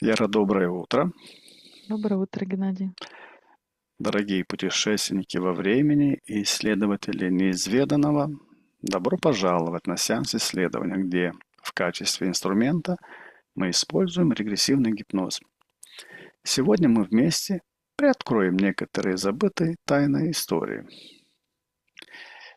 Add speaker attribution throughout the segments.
Speaker 1: Яра, доброе утро.
Speaker 2: Доброе утро, Геннадий.
Speaker 1: Дорогие путешественники во времени и исследователи неизведанного, добро пожаловать на сеанс исследования, где в качестве инструмента мы используем регрессивный гипноз. Сегодня мы вместе приоткроем некоторые забытые тайные истории.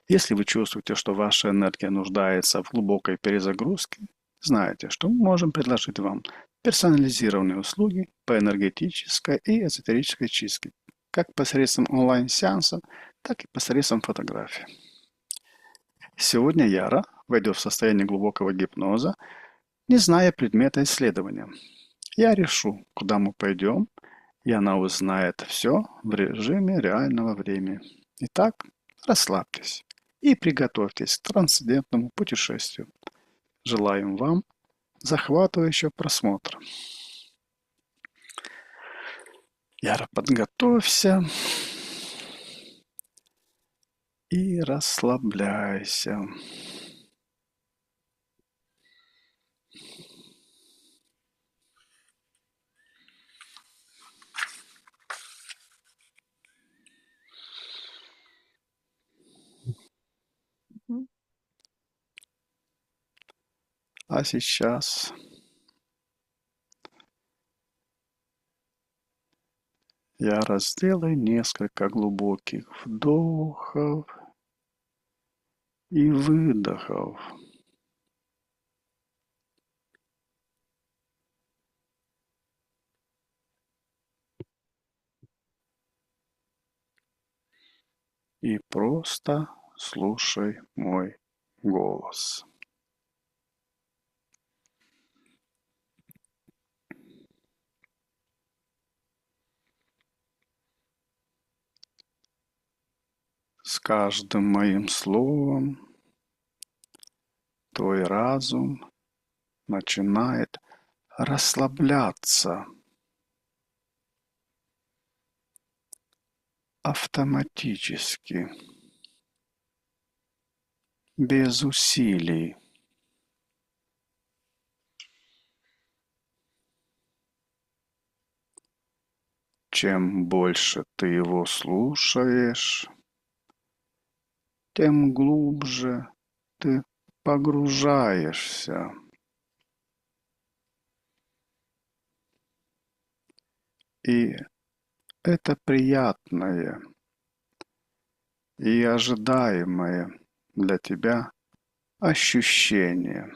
Speaker 1: Если вы чувствуете, что ваша энергия нуждается в глубокой перезагрузке, знайте, что мы можем предложить вам персонализированные услуги по энергетической и эзотерической чистке, как посредством онлайн-сеансов, так и посредством фотографий. Сегодня Яра войдет в состояние глубокого гипноза, не зная предмета исследования. Я решу, куда мы пойдем, и она узнает все в режиме реального времени. Итак, расслабьтесь и приготовьтесь к трансцендентному путешествию. Желаем вам захватывающего просмотра. Яра, подготовься и расслабляйся.
Speaker 2: Мгм.
Speaker 1: А сейчас Яра, сделай несколько глубоких вдохов и выдохов. И просто слушай мой голос. С каждым моим словом твой разум начинает расслабляться автоматически, без усилий. Чем больше ты его слушаешь, тем глубже ты погружаешься. И это приятное и ожидаемое для тебя ощущение.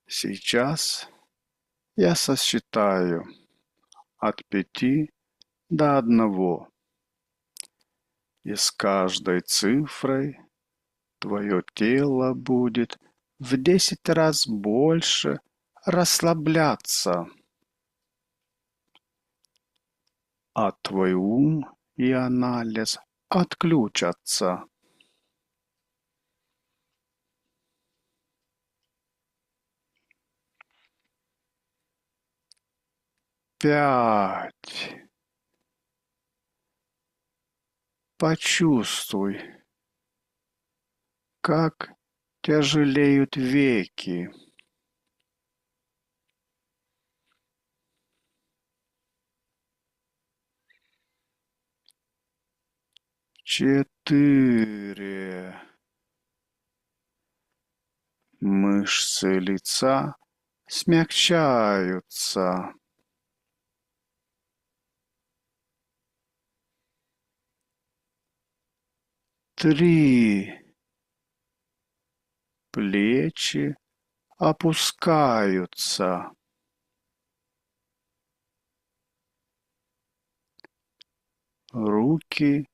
Speaker 1: Сейчас я сосчитаю от 5 до 1, и с каждой цифрой твое тело будет в 10 раз больше расслабляться, а твой ум и анализ отключатся. 5. Почувствуй, как тяжелеют веки. 4. Мышцы лица смягчаются. 3. Плечи опускаются. 'Руки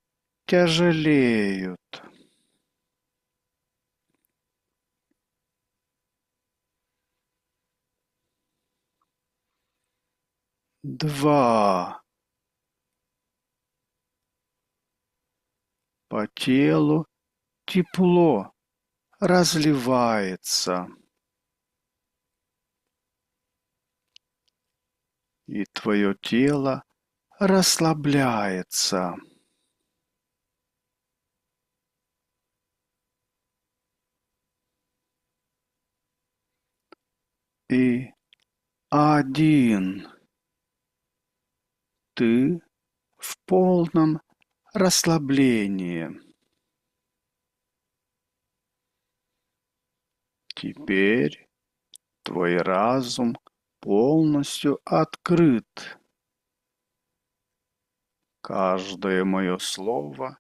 Speaker 1: тяжелеют. 2. По телу тепло разливается, и твое тело расслабляется. и один. Ты в полном расслаблении. Теперь твой разум полностью открыт. Каждое мое слово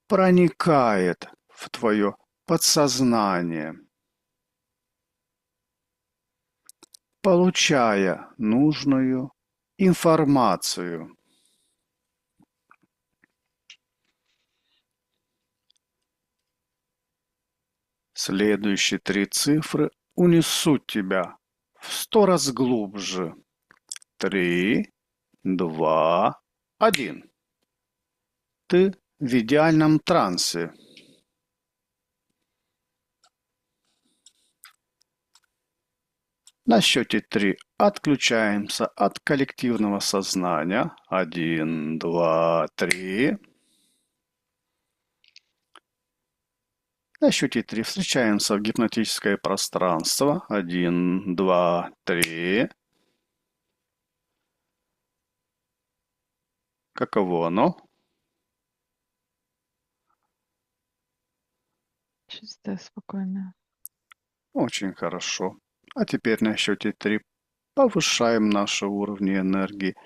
Speaker 1: проникает в твое подсознание, получая нужную информацию. Следующие 3 цифры унесут тебя в 100 раз глубже. 3, 2, 1. Ты в идеальном трансе. На счете 3 отключаемся от коллективного сознания. 1, 2, 3. На счете 3 встречаемся в гипнотическое пространство. 1, 2, 3. Каково оно?
Speaker 2: Чистое, спокойное.
Speaker 1: Очень хорошо. А теперь на счете 3 повышаем наши уровни энергии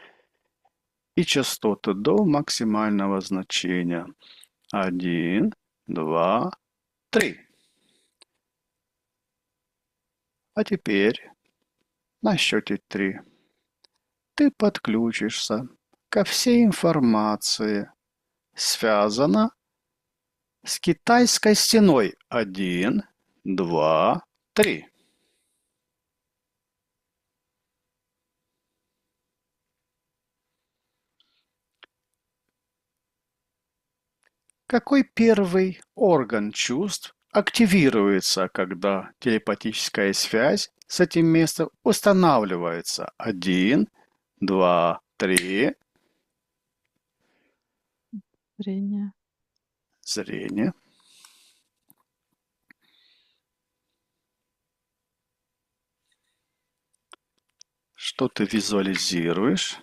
Speaker 1: и частоты до максимального значения. 1, 2, 3. А теперь на счете 3 ты подключишься ко всей информации, связана с китайской стеной. 1, 2, 3. Какой первый орган чувств активируется, когда телепатическая связь с этим местом устанавливается? 1, 2, 3.
Speaker 2: Зрение.
Speaker 1: Зрение. Что ты визуализируешь?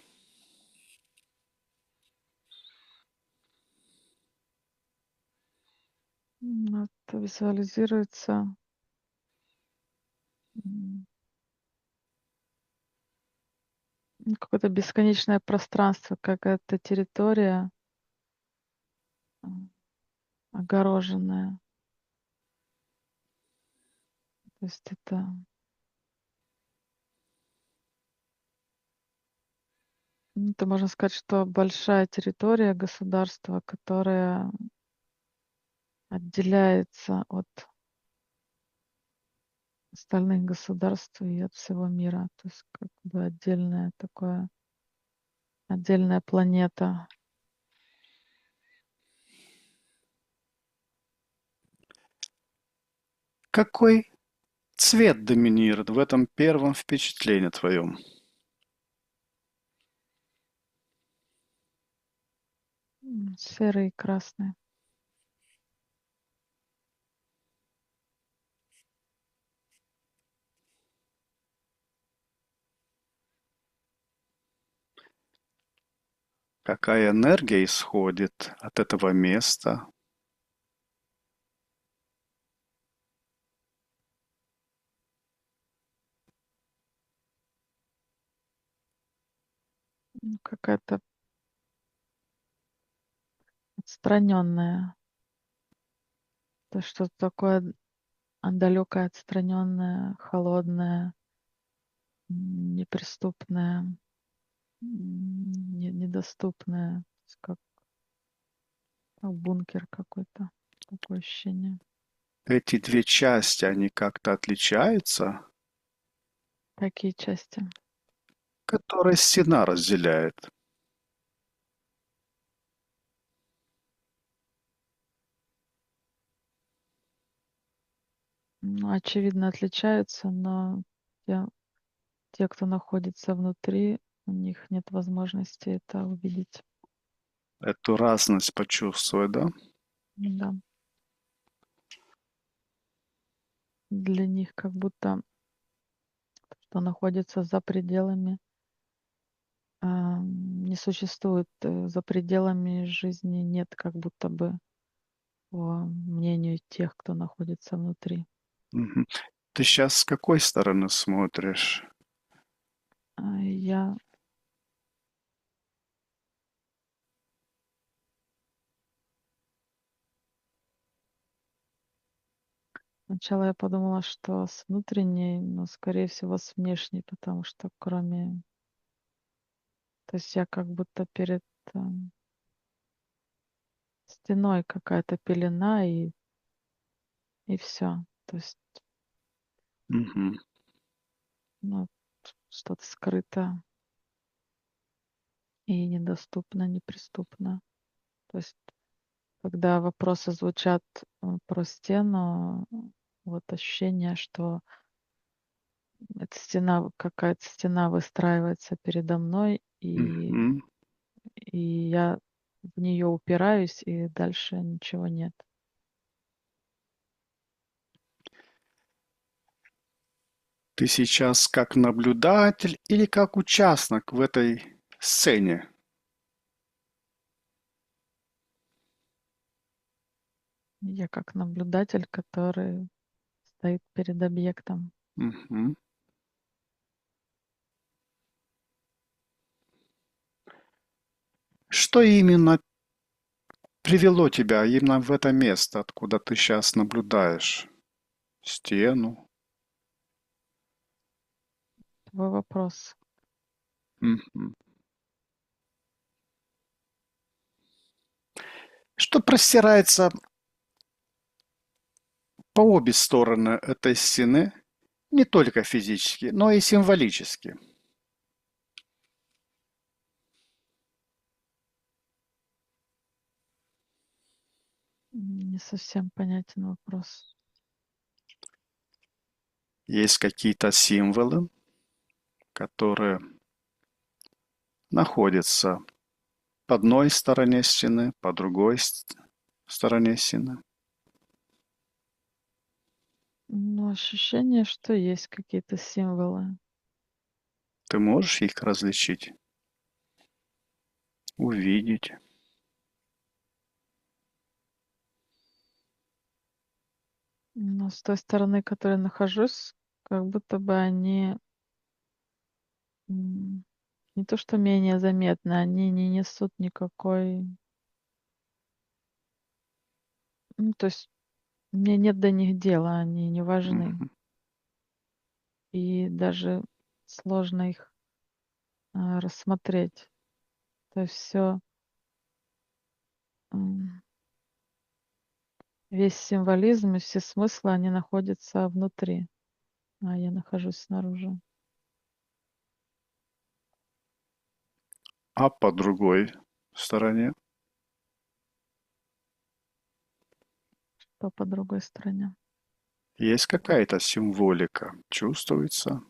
Speaker 2: Это визуализируется какое-то бесконечное пространство, какая-то территория огороженная. То есть это можно сказать, что большая территория государства, которая отделяется от остальных государств и от всего мира. То есть как бы отдельная планета.
Speaker 1: Какой цвет доминирует в этом первом впечатлении твоем?
Speaker 2: Серый и красный.
Speaker 1: Какая энергия исходит от этого места?
Speaker 2: Какая-то отстраненная. То есть что-то такое далекое, отстраненное, холодное, неприступное, недоступное. То есть как бункер какой-то. Такое ощущение.
Speaker 1: Эти две части, они как-то отличаются?
Speaker 2: Какие части?
Speaker 1: Которые стена разделяет.
Speaker 2: Ну, очевидно, отличаются, но те, те, кто находится внутри, у них нет возможности это увидеть.
Speaker 1: Эту разность почувствовать, да?
Speaker 2: Да. Для них как будто что находится за пределами, не существует, за пределами жизни нет как будто бы, по мнению тех, кто находится внутри.
Speaker 1: Мгм. Ты сейчас с какой стороны смотришь?
Speaker 2: Я сначала я подумала, что с внутренней, но, скорее всего, с внешней, потому что кроме то есть я как будто перед, стеной какая-то пелена и все. То есть,
Speaker 1: Мгм.
Speaker 2: ну, что-то скрыто и недоступно, неприступно. То есть, когда вопросы звучат, про стену, вот ощущение, что эта стена, какая-то стена выстраивается передо мной,
Speaker 1: Мгм.
Speaker 2: и я в нее упираюсь, и дальше ничего нет.
Speaker 1: Ты сейчас как наблюдатель или как участник в этой сцене?
Speaker 2: Я как наблюдатель, который стоит перед объектом.
Speaker 1: Мгм. Что именно привело тебя именно в это место, откуда ты сейчас наблюдаешь стену?
Speaker 2: Твой вопрос.
Speaker 1: Мгм. Что простирается по обе стороны этой стены, не только физически, но и символически?
Speaker 2: Не совсем понятен вопрос.
Speaker 1: Есть какие-то символы, которые находятся по одной стороне стены, по другой стороне стены.
Speaker 2: Ну, ощущение, что есть какие-то символы.
Speaker 1: Ты можешь их различить, увидеть?
Speaker 2: Но с той стороны, которой нахожусь, как будто бы они м, не то что менее заметны, они не несут никакой... Ну, то есть мне нет до них дела, они не важны.
Speaker 1: Мгм.
Speaker 2: И даже сложно их рассмотреть. То есть все, весь символизм и все смыслы, они находятся внутри, а я нахожусь снаружи.
Speaker 1: А по другой стороне
Speaker 2: Что по другой стороне.
Speaker 1: есть какая-то символика, чувствуется?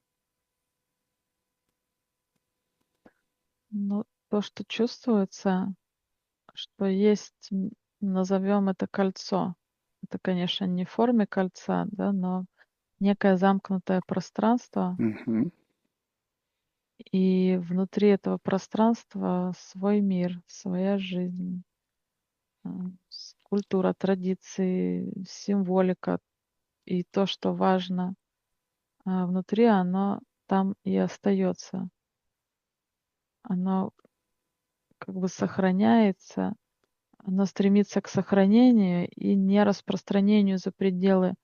Speaker 2: Но то, что чувствуется, что есть, назовем это кольцо. Это, конечно, не в форме кольца, да, но некое замкнутое пространство,
Speaker 1: Мгм.
Speaker 2: и внутри этого пространства свой мир, своя жизнь, культура, традиции, символика и то, что важно внутри, оно там и остается. Оно как бы сохраняется, оно стремится к сохранению и не распространению за пределы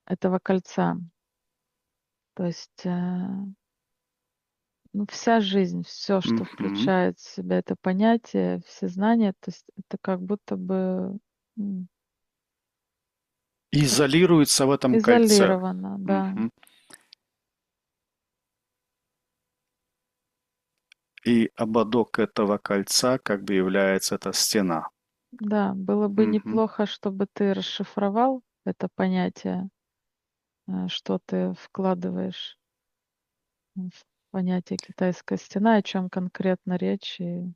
Speaker 2: этого кольца. То есть, ну, вся жизнь, все, что
Speaker 1: Мгм.
Speaker 2: включает в себя это понятие, все знания, то есть это как будто бы, м, как
Speaker 1: Изолируется в этом кольце.
Speaker 2: изолировано, да.
Speaker 1: Мгм. И ободок этого кольца как бы является эта стена.
Speaker 2: Да, было бы
Speaker 1: Мгм.
Speaker 2: неплохо, чтобы ты расшифровал это понятие, что ты вкладываешь в понятие китайская стена, о чем конкретно речь и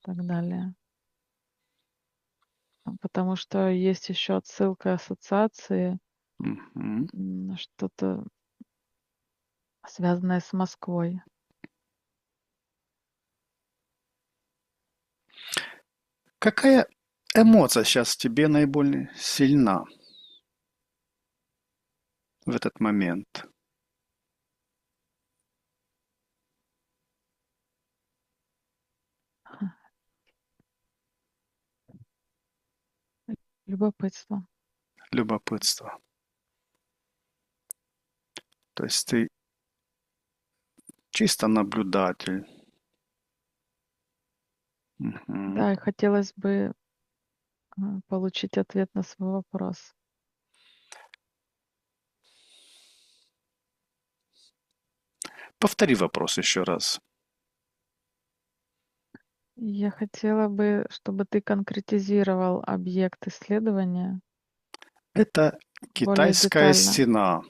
Speaker 2: так далее. Потому что есть еще отсылка ассоциации,
Speaker 1: Мгм.
Speaker 2: что-то связанное с Москвой.
Speaker 1: Какая эмоция сейчас в тебе наиболее сильна в этот момент?
Speaker 2: Любопытство.
Speaker 1: Любопытство. То есть ты чисто наблюдатель. Мгм.
Speaker 2: Да, и хотелось бы получить ответ на свой вопрос.
Speaker 1: Повтори вопрос еще раз.
Speaker 2: Я хотела бы, чтобы ты конкретизировал объект исследования
Speaker 1: Это
Speaker 2: более
Speaker 1: китайская
Speaker 2: детально.
Speaker 1: стена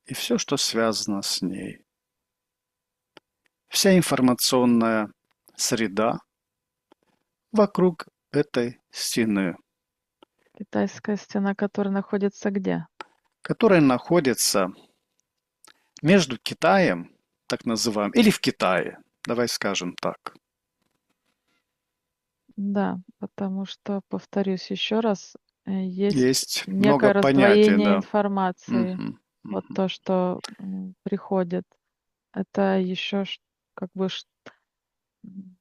Speaker 1: и все, что связано с ней. Вся информационная среда вокруг этой стены,
Speaker 2: Китайская стена, которая находится где?
Speaker 1: которая находится между Китаем, так называемым, или в Китае, давай скажем так.
Speaker 2: Да, потому что, повторюсь еще раз, есть
Speaker 1: Есть много
Speaker 2: некое
Speaker 1: понятий,
Speaker 2: раздвоение
Speaker 1: да.
Speaker 2: информации.
Speaker 1: Мгм,
Speaker 2: Вот
Speaker 1: мгм,
Speaker 2: то, что приходит, это еще как бы м,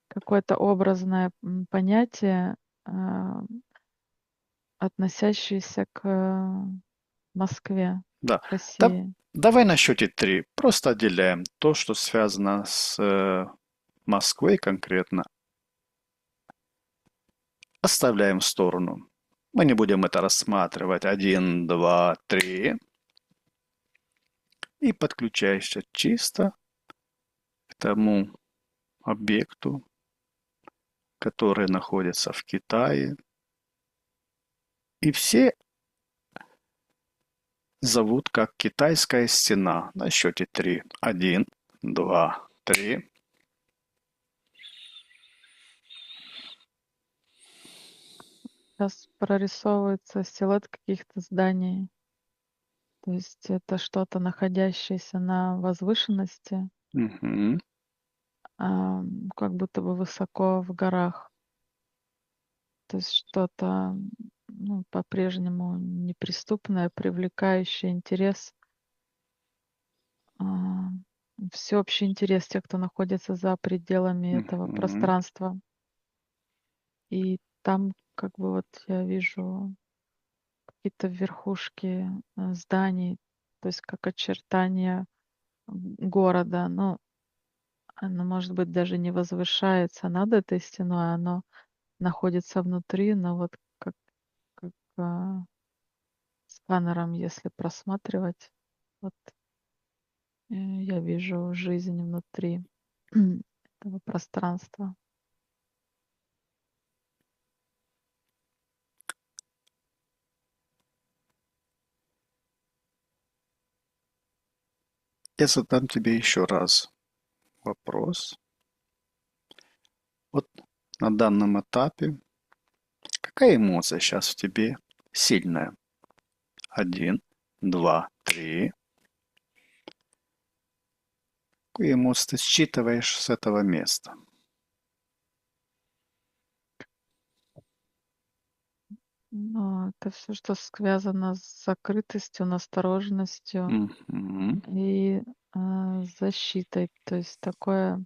Speaker 2: какое-то образное понятие, а, относящееся к Москве,
Speaker 1: да.
Speaker 2: к
Speaker 1: Да-
Speaker 2: России.
Speaker 1: Давай на счете три. Просто отделяем то, что связано с Москвой конкретно, оставляем в сторону. Мы не будем это рассматривать. Один, два, три. И подключаешься чисто к тому объекту, который находится в Китае. И все зовут как китайская стена. На счете три. Один, два, три.
Speaker 2: Сейчас прорисовывается силуэт каких-то зданий. То есть это что-то, находящееся на возвышенности,
Speaker 1: Мгм,
Speaker 2: как будто бы высоко в горах. То есть что-то, ну, по-прежнему неприступное, привлекающее интерес, а, всеобщий интерес тех, кто находится за пределами этого
Speaker 1: мгм,
Speaker 2: пространства. И там как бы вот я вижу какие-то верхушки зданий, то есть как очертания города. Ну, оно, может быть, даже не возвышается над этой стеной, оно находится внутри, но вот как сканером, если просматривать, вот я вижу жизнь внутри этого пространства.
Speaker 1: Я задам тебе еще раз вопрос. Вот на данном этапе какая эмоция сейчас в тебе сильная? Один, два, три. Какую эмоцию ты считываешь с этого места?
Speaker 2: Но это все, что связано с закрытостью, настороженностью
Speaker 1: Мгм,
Speaker 2: и защитой. То есть такое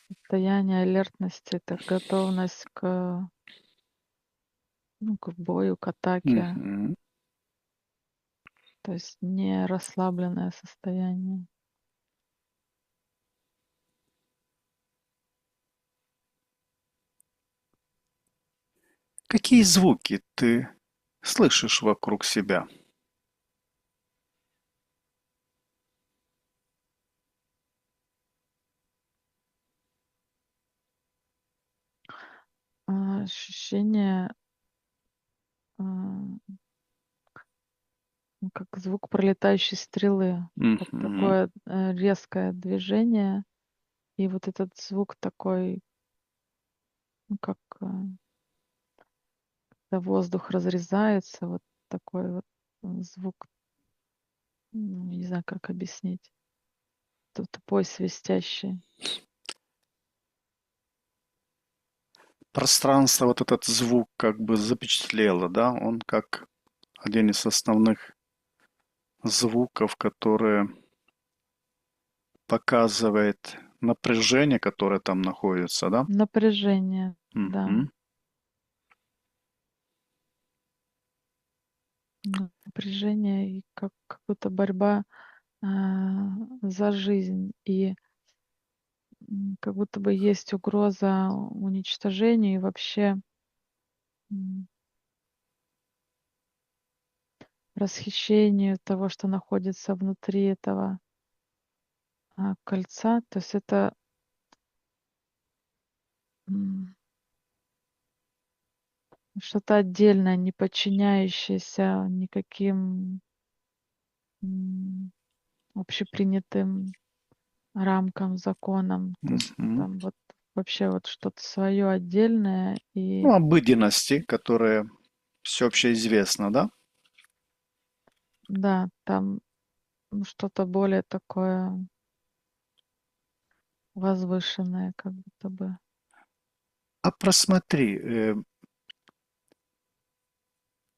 Speaker 2: состояние алертности, это готовность ну, к бою, к атаке.
Speaker 1: мгм.
Speaker 2: То есть не расслабленное состояние.
Speaker 1: Какие звуки ты слышишь вокруг себя?
Speaker 2: Ощущение, а, ну, как звук пролетающей стрелы. Вот
Speaker 1: Мгм,
Speaker 2: такое резкое движение. И вот этот звук такой, ну, как когда воздух разрезается, вот такой вот. звук, не знаю, как объяснить. Тупой, свистящий.
Speaker 1: Пространство, вот этот звук как бы запечатлело, да? Он как один из основных звуков, которые показывает напряжение, которое там находится, да?
Speaker 2: Напряжение, да.
Speaker 1: Мгм.
Speaker 2: Напряжение и как будто борьба за жизнь. И как будто бы есть угроза уничтожения и вообще м, расхищению того, что находится внутри этого кольца. То есть это м, что-то отдельное, не подчиняющееся никаким м, общепринятым рамкам, законам. То есть
Speaker 1: Мгм.
Speaker 2: там вот вообще вот что-то свое отдельное. И
Speaker 1: Ну, обыденности, которые всеобще известно, да?
Speaker 2: да, там что-то более такое возвышенное, как будто бы.
Speaker 1: А просмотри,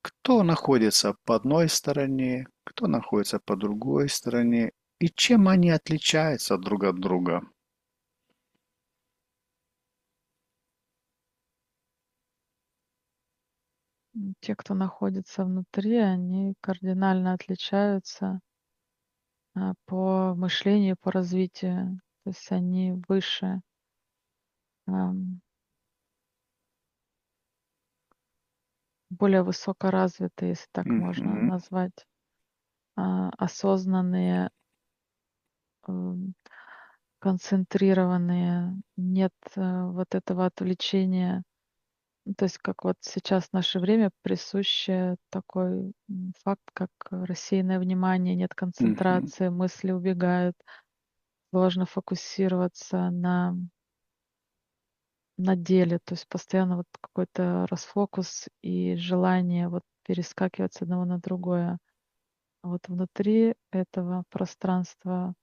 Speaker 1: кто находится по одной стороне, кто находится по другой стороне, и чем они отличаются друг от друга.
Speaker 2: Те, кто находится внутри, они кардинально отличаются по мышлению, по развитию. То есть они выше, ам, более высокоразвитые, если так можно
Speaker 1: Мгм.
Speaker 2: назвать, осознанные, ам, концентрированные. Нет вот этого отвлечения. Ну, то есть как вот сейчас в наше время присуще такой факт, как рассеянное внимание, нет
Speaker 1: Мгм.
Speaker 2: концентрации, мысли убегают, сложно фокусироваться на деле, то есть постоянно вот какой-то расфокус и желание вот перескакивать с одного на другое. А вот внутри этого пространства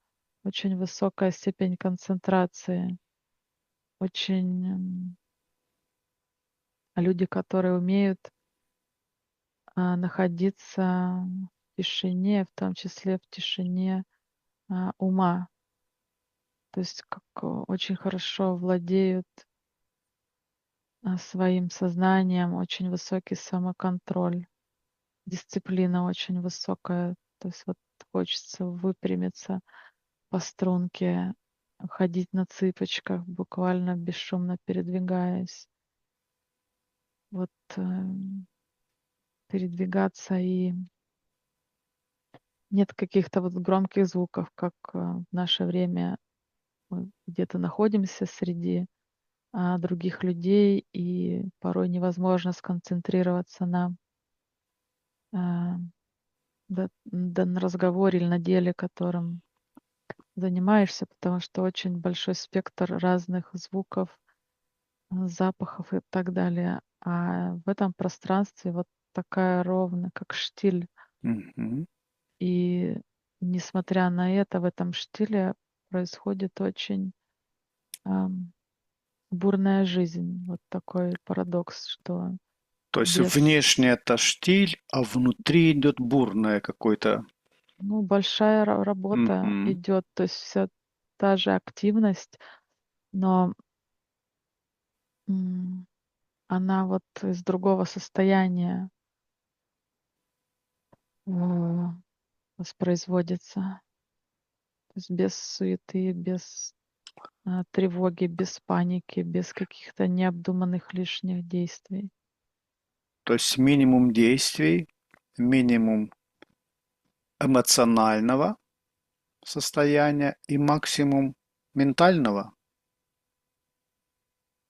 Speaker 2: очень высокая степень концентрации, очень люди, которые умеют находиться в тишине, в том числе в тишине ума. То есть как очень хорошо владеют своим сознанием, очень высокий самоконтроль, дисциплина очень высокая. То есть вот хочется выпрямиться по струнке, ходить на цыпочках, буквально бесшумно передвигаясь. Вот передвигаться и нет каких-то вот громких звуков, как в наше время мы где-то находимся среди других людей, и порой невозможно сконцентрироваться а, на разговоре или на деле, которым занимаешься, потому что очень большой спектр разных звуков, запахов и так далее. А в этом пространстве вот такая ровно, как штиль.
Speaker 1: Мгм.
Speaker 2: И несмотря на это, в этом штиле происходит очень ам, бурная жизнь. Вот такой парадокс, что
Speaker 1: То есть
Speaker 2: без,
Speaker 1: внешне это штиль, а внутри идет бурное какое-то.
Speaker 2: ну, большая работа
Speaker 1: Мгм.
Speaker 2: идет, то есть вся та же активность, но м, она вот из другого состояния э, воспроизводится. То есть без суеты, без тревоги, без паники, без каких-то необдуманных лишних действий.
Speaker 1: То есть минимум действий, минимум эмоционального состояния и максимум ментального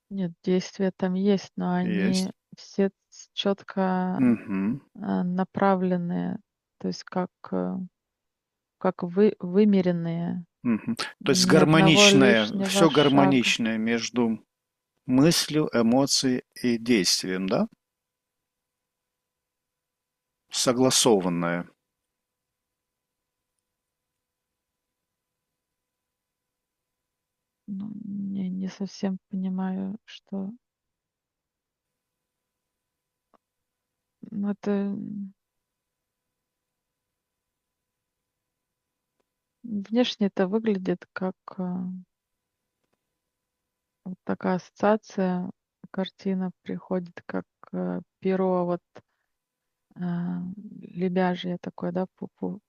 Speaker 2: Нет, действия там есть, но они
Speaker 1: есть.
Speaker 2: все четко
Speaker 1: Мгм.
Speaker 2: направленные, то есть как вымеренные,
Speaker 1: Мгм. То есть
Speaker 2: ни одного
Speaker 1: гармоничное,
Speaker 2: лишнего
Speaker 1: все
Speaker 2: шага.
Speaker 1: гармоничное между мыслью, эмоцией и действием, да? согласованное.
Speaker 2: Ну, не совсем понимаю, что... Ну, это внешне это выглядит как вот такая ассоциация, картина приходит как перо вот лебяжье такое, да,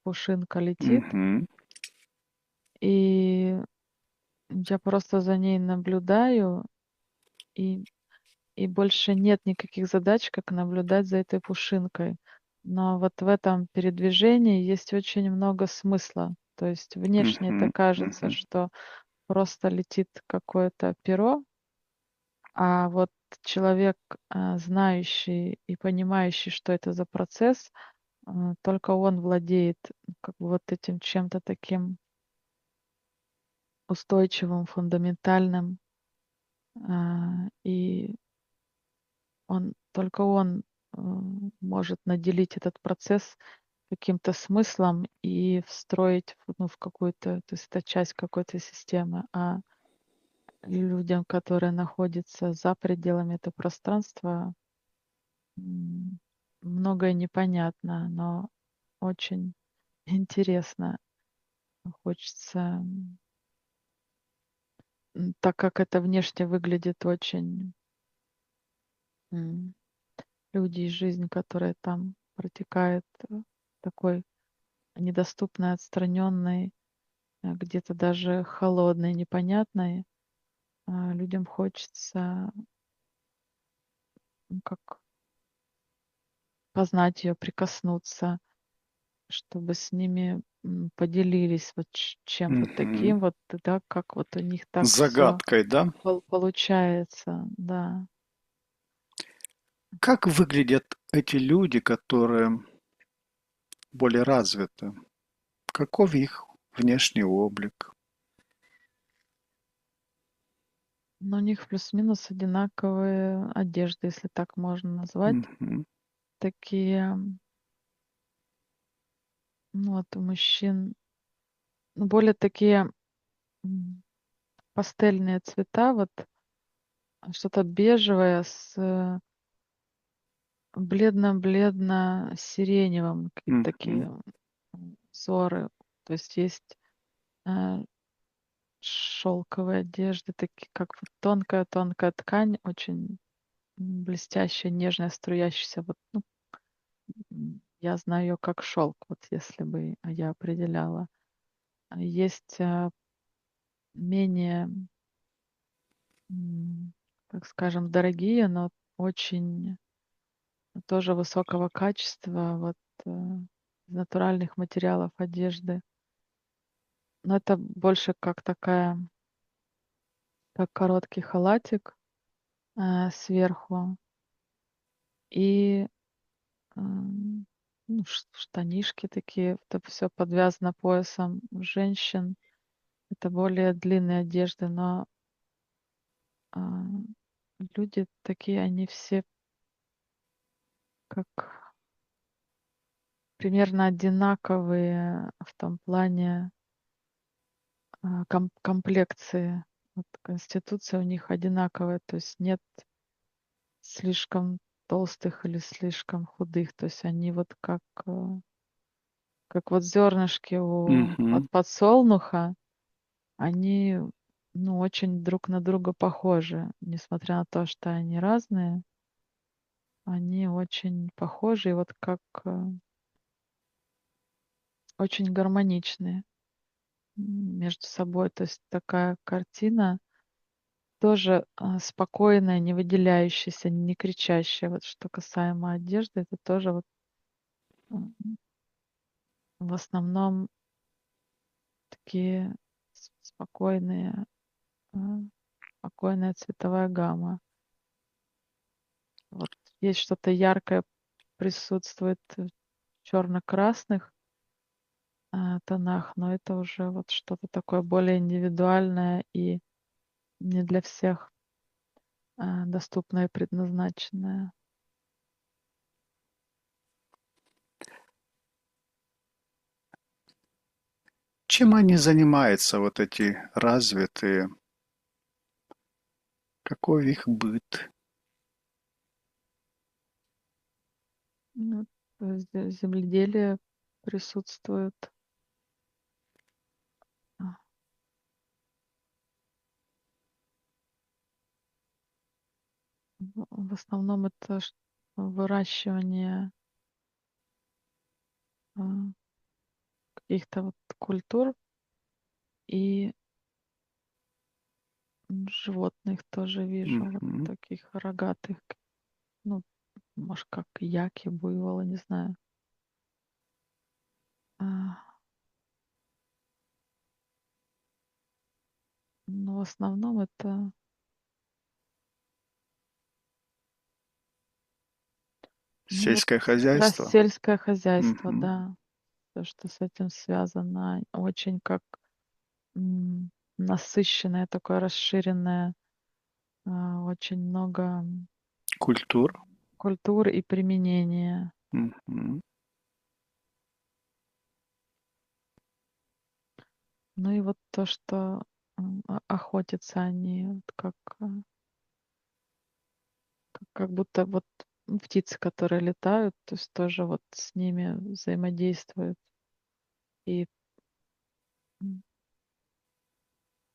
Speaker 2: пушинка летит,
Speaker 1: Мгм.
Speaker 2: и я просто за ней наблюдаю, и и больше нет никаких задач, как наблюдать за этой пушинкой. Но вот в этом передвижении есть очень много смысла. То есть внешне это
Speaker 1: Мгм.
Speaker 2: кажется,
Speaker 1: Мгм.
Speaker 2: что просто летит какое-то перо, а вот человек, знающий и понимающий, что это за процесс, только он владеет как бы вот этим чем-то таким устойчивым, фундаментальным, и только он может наделить этот процесс каким-то смыслом и встроить ну, в какую-то, то есть это часть какой-то системы. А людям, которые находятся за пределами этого пространства, м, многое непонятно, но очень интересно. Хочется, так как это внешне выглядит очень м, люди и жизнь, которая там протекает, такой недоступной, отстраненной, где-то даже холодной, непонятной, людям хочется как познать ее, прикоснуться, чтобы с ними поделились вот чем-то
Speaker 1: Мгм.
Speaker 2: таким, вот, да, как вот у них так все
Speaker 1: Загадкой, да?
Speaker 2: получается, да.
Speaker 1: Как выглядят эти люди, которые более развиты? Каков их внешний облик?
Speaker 2: Но у них плюс-минус одинаковые одежды, если так можно назвать.
Speaker 1: Мгм.
Speaker 2: Такие, ну вот у мужчин, ну, более такие м, пастельные цвета, вот что-то бежевое с бледно-бледно-сиреневым, какие-то
Speaker 1: Мгм.
Speaker 2: такие узоры. То есть есть шелковые одежды, такие как вот тонкая-тонкая ткань, очень блестящая, нежная, струящаяся. Вот, ну, я знаю ее как шелк, вот если бы я определяла. Есть менее, м, так скажем, дорогие, но очень тоже высокого качества, вот из натуральных материалов одежды. Но это больше как такая, как короткий халатик сверху и ну, штанишки такие. Это все подвязано поясом у женщин. Это более длинные одежды, но а, люди такие, они все как примерно одинаковые в том плане комплекции. Вот конституция у них одинаковая, то есть нет слишком толстых или слишком худых. То есть они вот как вот зернышки от
Speaker 1: Мгм.
Speaker 2: подсолнуха, они ну, очень друг на друга похожи. Несмотря на то, что они разные, они очень похожи и вот как очень гармоничные между собой. То есть такая картина тоже спокойная, не выделяющаяся, не кричащая. Вот что касаемо одежды, это тоже вот м, в основном такие спокойные, а, спокойная цветовая гамма. Вот есть что-то яркое присутствует в черно-красных тонах, но это уже вот что-то такое более индивидуальное и не для всех доступное и предназначенное.
Speaker 1: Чем они занимаются, вот эти развитые? Какой их быт?
Speaker 2: Ну, земледелие присутствует. А, в основном это выращивание а, каких-то вот культур и животных тоже вижу, вот
Speaker 1: Мгм.
Speaker 2: таких рогатых, ну, может, как яки, буйволы, не знаю. А, Но в основном это ну вот
Speaker 1: Сельское
Speaker 2: как раз
Speaker 1: хозяйство?
Speaker 2: сельское хозяйство,
Speaker 1: Мгм.
Speaker 2: да, то, что с этим связано, очень как насыщенное, такое расширенное, очень много
Speaker 1: Культур?
Speaker 2: культур и применения.
Speaker 1: Мгм.
Speaker 2: Ну и вот то, что охотятся они, вот как будто вот птицы, которые летают, то есть тоже вот с ними взаимодействуют. И м,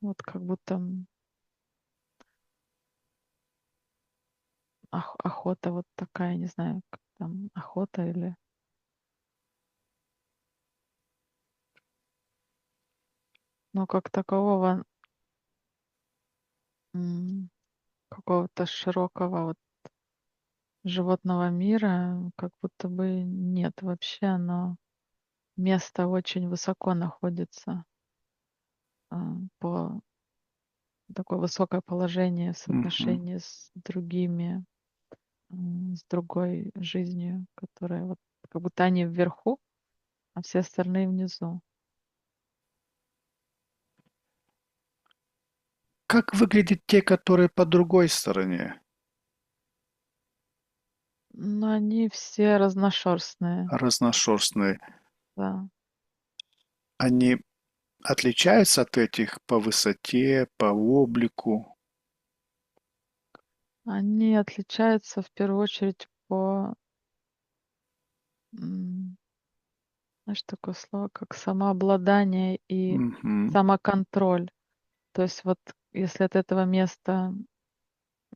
Speaker 2: вот как будто охота вот такая, не знаю, как там охота или, ну, как такового м, какого-то широкого вот животного мира как будто бы нет вообще, оно место очень высоко находится, по такое высокое положение в
Speaker 1: Мгм.
Speaker 2: соотношении с другими, с другой жизнью, которая вот как будто они вверху, а все остальные внизу.
Speaker 1: Как выглядят те, которые по другой стороне?
Speaker 2: Но они все разношерстные,
Speaker 1: Разношерстные.
Speaker 2: да.
Speaker 1: Они отличаются от этих по высоте, по облику?
Speaker 2: Они отличаются в первую очередь по, знаешь, такое слово, как самообладание и
Speaker 1: Мгм.
Speaker 2: самоконтроль. То есть вот если от этого места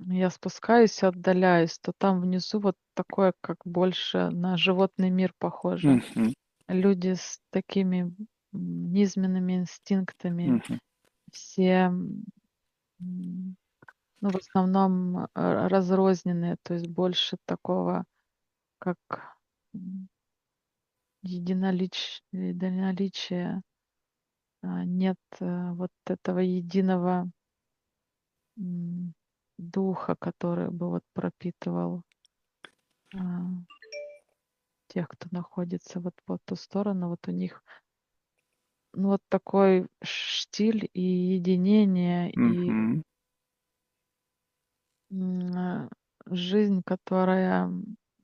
Speaker 2: я спускаюсь и отдаляюсь, то там внизу вот такое, как больше на животный мир похоже.
Speaker 1: Мгм.
Speaker 2: Люди с такими низменными инстинктами,
Speaker 1: Мгм.
Speaker 2: все, ну, в основном разрозненные, то есть больше такого, как м, единоличия, нет вот этого единого м, духа, который бы вот пропитывал а, тех, кто находится вот по ту сторону. Вот у них ну, вот такой штиль и единение, и
Speaker 1: Мгм.
Speaker 2: м, а, жизнь, которая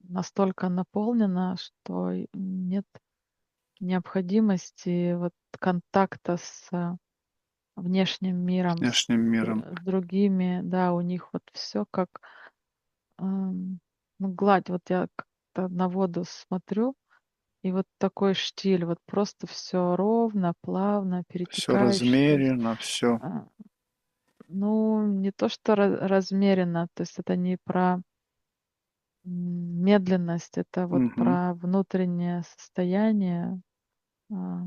Speaker 2: настолько наполнена, что нет необходимости вот контакта с внешним миром,
Speaker 1: Внешним миром.
Speaker 2: с другими. Да, у них вот все как ну, гладь. Вот я как-то на воду смотрю, и вот такой штиль, вот просто все ровно, плавно,
Speaker 1: Все
Speaker 2: перетекающее. То есть,
Speaker 1: размерено, все.
Speaker 2: а, ну, не то, что размеренно, то есть это не про медленность, это вот про внутреннее состояние, а,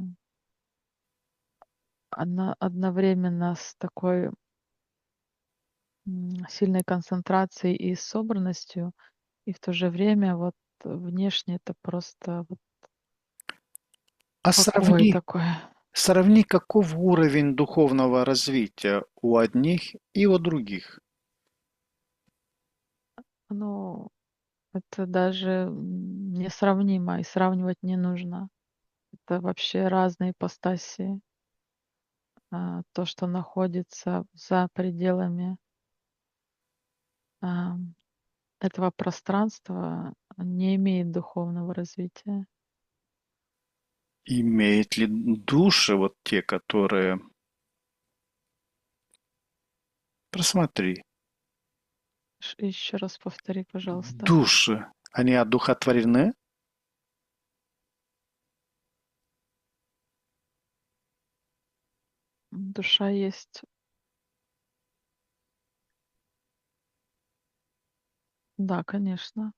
Speaker 2: одновременно с такой сильной концентрацией и собранностью, и в то же время вот внешне это просто вот
Speaker 1: А
Speaker 2: покой
Speaker 1: сравни,
Speaker 2: такой.
Speaker 1: сравни, каков уровень духовного развития у одних и у других.
Speaker 2: Ну, это даже несравнимо, и сравнивать не нужно. Это вообще разные ипостаси. То, что находится за пределами а, этого пространства, не имеет духовного развития.
Speaker 1: Имеют ли души вот те, которые... Просмотри.
Speaker 2: Еще раз повтори, пожалуйста.
Speaker 1: Души, они одухотворены?
Speaker 2: Душа есть. Да, конечно.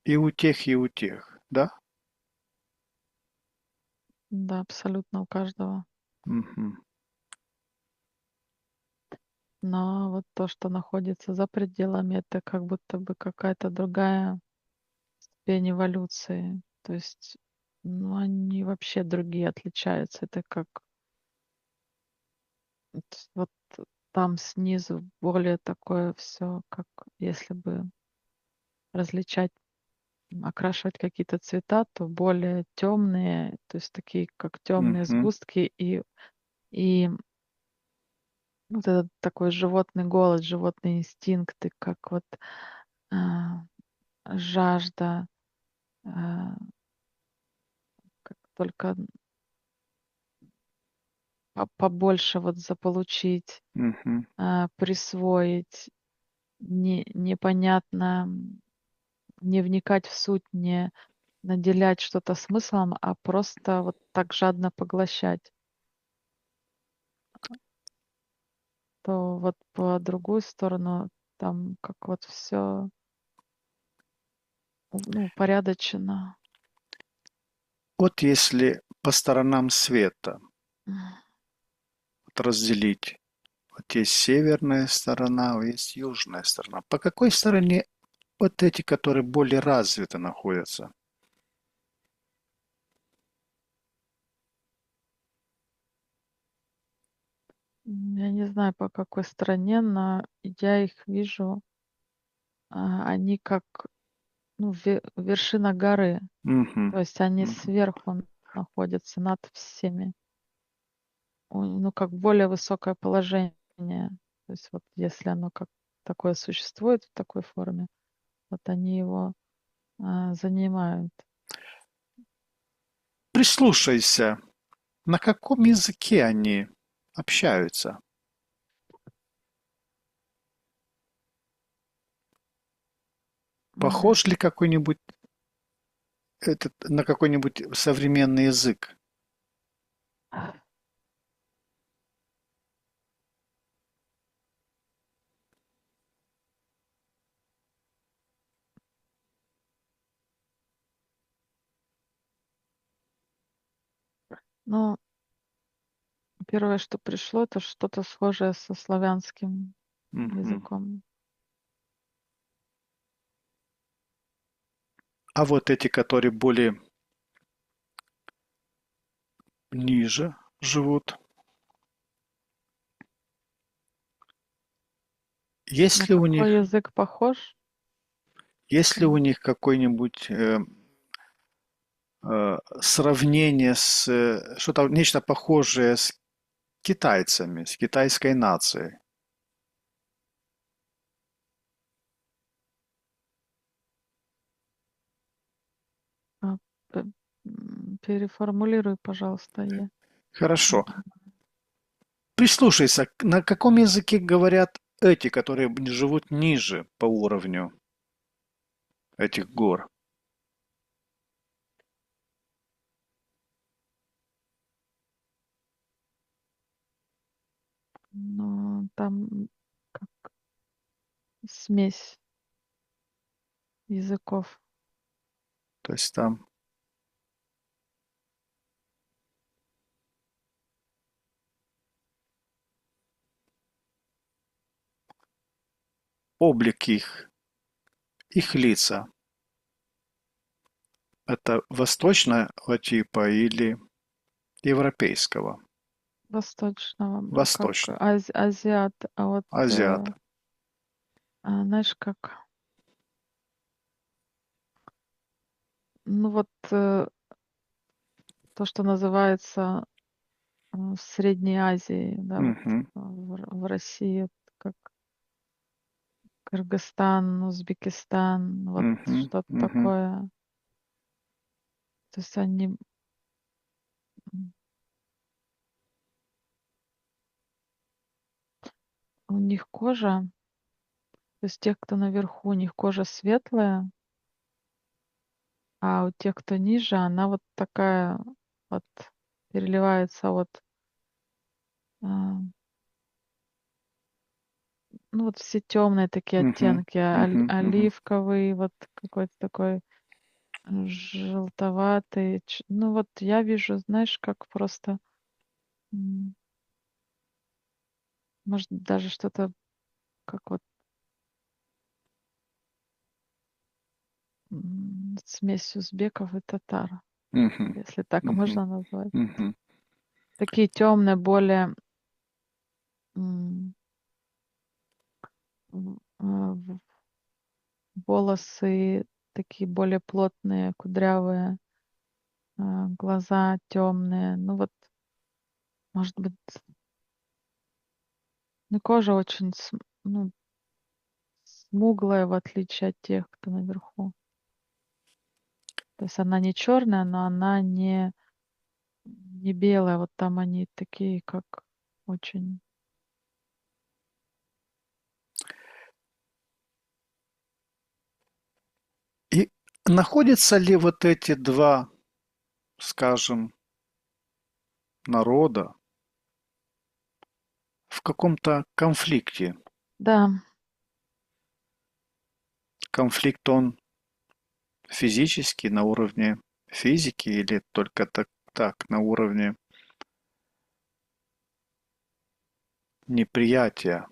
Speaker 1: И у тех, да?
Speaker 2: Да, абсолютно у каждого.
Speaker 1: Мгм.
Speaker 2: Но вот то, что находится за пределами, это как будто бы какая-то другая ступень эволюции. То есть, ну, они вообще другие, отличаются. Это как вот там снизу более такое все, как если бы различать, окрашивать какие-то цвета, то более темные, то есть такие как темные
Speaker 1: Мгм.
Speaker 2: сгустки и вот этот такой животный голод, животные инстинкты, как вот а, жажда, а, как только побольше вот заполучить,
Speaker 1: Мгм.
Speaker 2: присвоить, непонятно, не вникать в суть, не наделять что-то смыслом, а просто вот так жадно поглощать. То вот по другую сторону там как вот все, ну, упорядочено.
Speaker 1: Вот если по сторонам света вот разделить, вот есть северная сторона, а есть южная сторона. По какой стороне вот эти, которые более развиты находятся?
Speaker 2: Я не знаю, по какой стороне, но я их вижу, они как, ну, вершина горы.
Speaker 1: Мгм.
Speaker 2: То есть они
Speaker 1: Мгм.
Speaker 2: сверху находятся над всеми. Ну, как более высокое положение. То есть вот если оно как такое существует в такой форме, вот они его занимают.
Speaker 1: Прислушайся, на каком языке они общаются?
Speaker 2: М.
Speaker 1: Похож ли какой-нибудь этот на какой-нибудь современный язык?
Speaker 2: Ну, первое, что пришло, это что-то схожее со славянским
Speaker 1: Мгм.
Speaker 2: языком.
Speaker 1: А вот эти, которые более ниже живут,
Speaker 2: На
Speaker 1: есть ли у
Speaker 2: какой
Speaker 1: них,
Speaker 2: язык похож?
Speaker 1: есть ли у них какой-нибудь сравнение с что-то нечто похожее с китайцами, с китайской нацией?
Speaker 2: А, Переформулируй, пожалуйста, я не
Speaker 1: Хорошо.
Speaker 2: понимаю.
Speaker 1: Прислушайся, на каком языке говорят эти, которые живут ниже по уровню этих гор?
Speaker 2: Но там как смесь языков.
Speaker 1: То есть там облик их лица. Это восточного типа или европейского?
Speaker 2: Восточного, как
Speaker 1: Восточно.
Speaker 2: азиат, а вот,
Speaker 1: Азиат.
Speaker 2: знаешь, как, ну вот то, что называется в Средней Азии, да, вот
Speaker 1: Мгм.
Speaker 2: в России, как Кыргызстан, Узбекистан, вот
Speaker 1: Мгм.
Speaker 2: что-то
Speaker 1: Мгм.
Speaker 2: такое. То есть они у них кожа, то есть тех, кто наверху, у них кожа светлая, а у тех, кто ниже, она вот такая вот переливается вот, а, ну вот все темные такие
Speaker 1: Мгм.
Speaker 2: оттенки,
Speaker 1: Мгм. Мгм.
Speaker 2: оливковый, вот какой-то такой желтоватый. Ну вот я вижу, знаешь, как просто, м, может даже что-то как вот смесь узбеков и татар,
Speaker 1: Мгм.
Speaker 2: если так
Speaker 1: Мгм.
Speaker 2: можно назвать.
Speaker 1: Мгм.
Speaker 2: Такие темные, более м, в- волосы такие более плотные, кудрявые, глаза темные. Ну вот, может быть, ну, кожа очень ну, смуглая, в отличие от тех, кто наверху. То есть она не черная, но она не белая. Вот там они такие, как очень...
Speaker 1: И находятся ли вот эти два, скажем, народа в каком-то конфликте?
Speaker 2: Да,
Speaker 1: Конфликт он физический, на уровне физики, или только так, на уровне неприятия?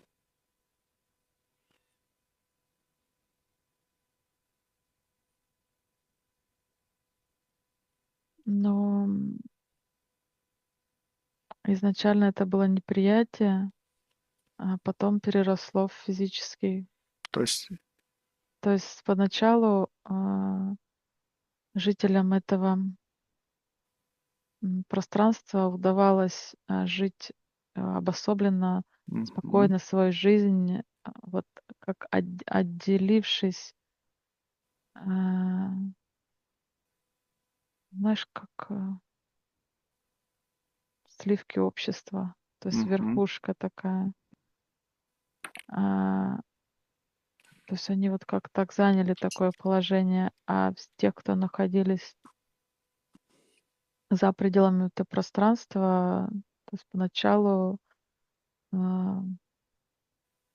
Speaker 2: но изначально это было неприятие, а потом переросло в физический.
Speaker 1: То есть,
Speaker 2: То есть поначалу жителям этого пространства удавалось жить обособленно,
Speaker 1: мгм,
Speaker 2: спокойно свою жизнь, вот как отделившись, а, знаешь, как сливки общества, то есть
Speaker 1: мгм,
Speaker 2: верхушка такая. А, То есть они вот как так заняли такое положение, а те, кто находились за пределами этого пространства, то есть поначалу а,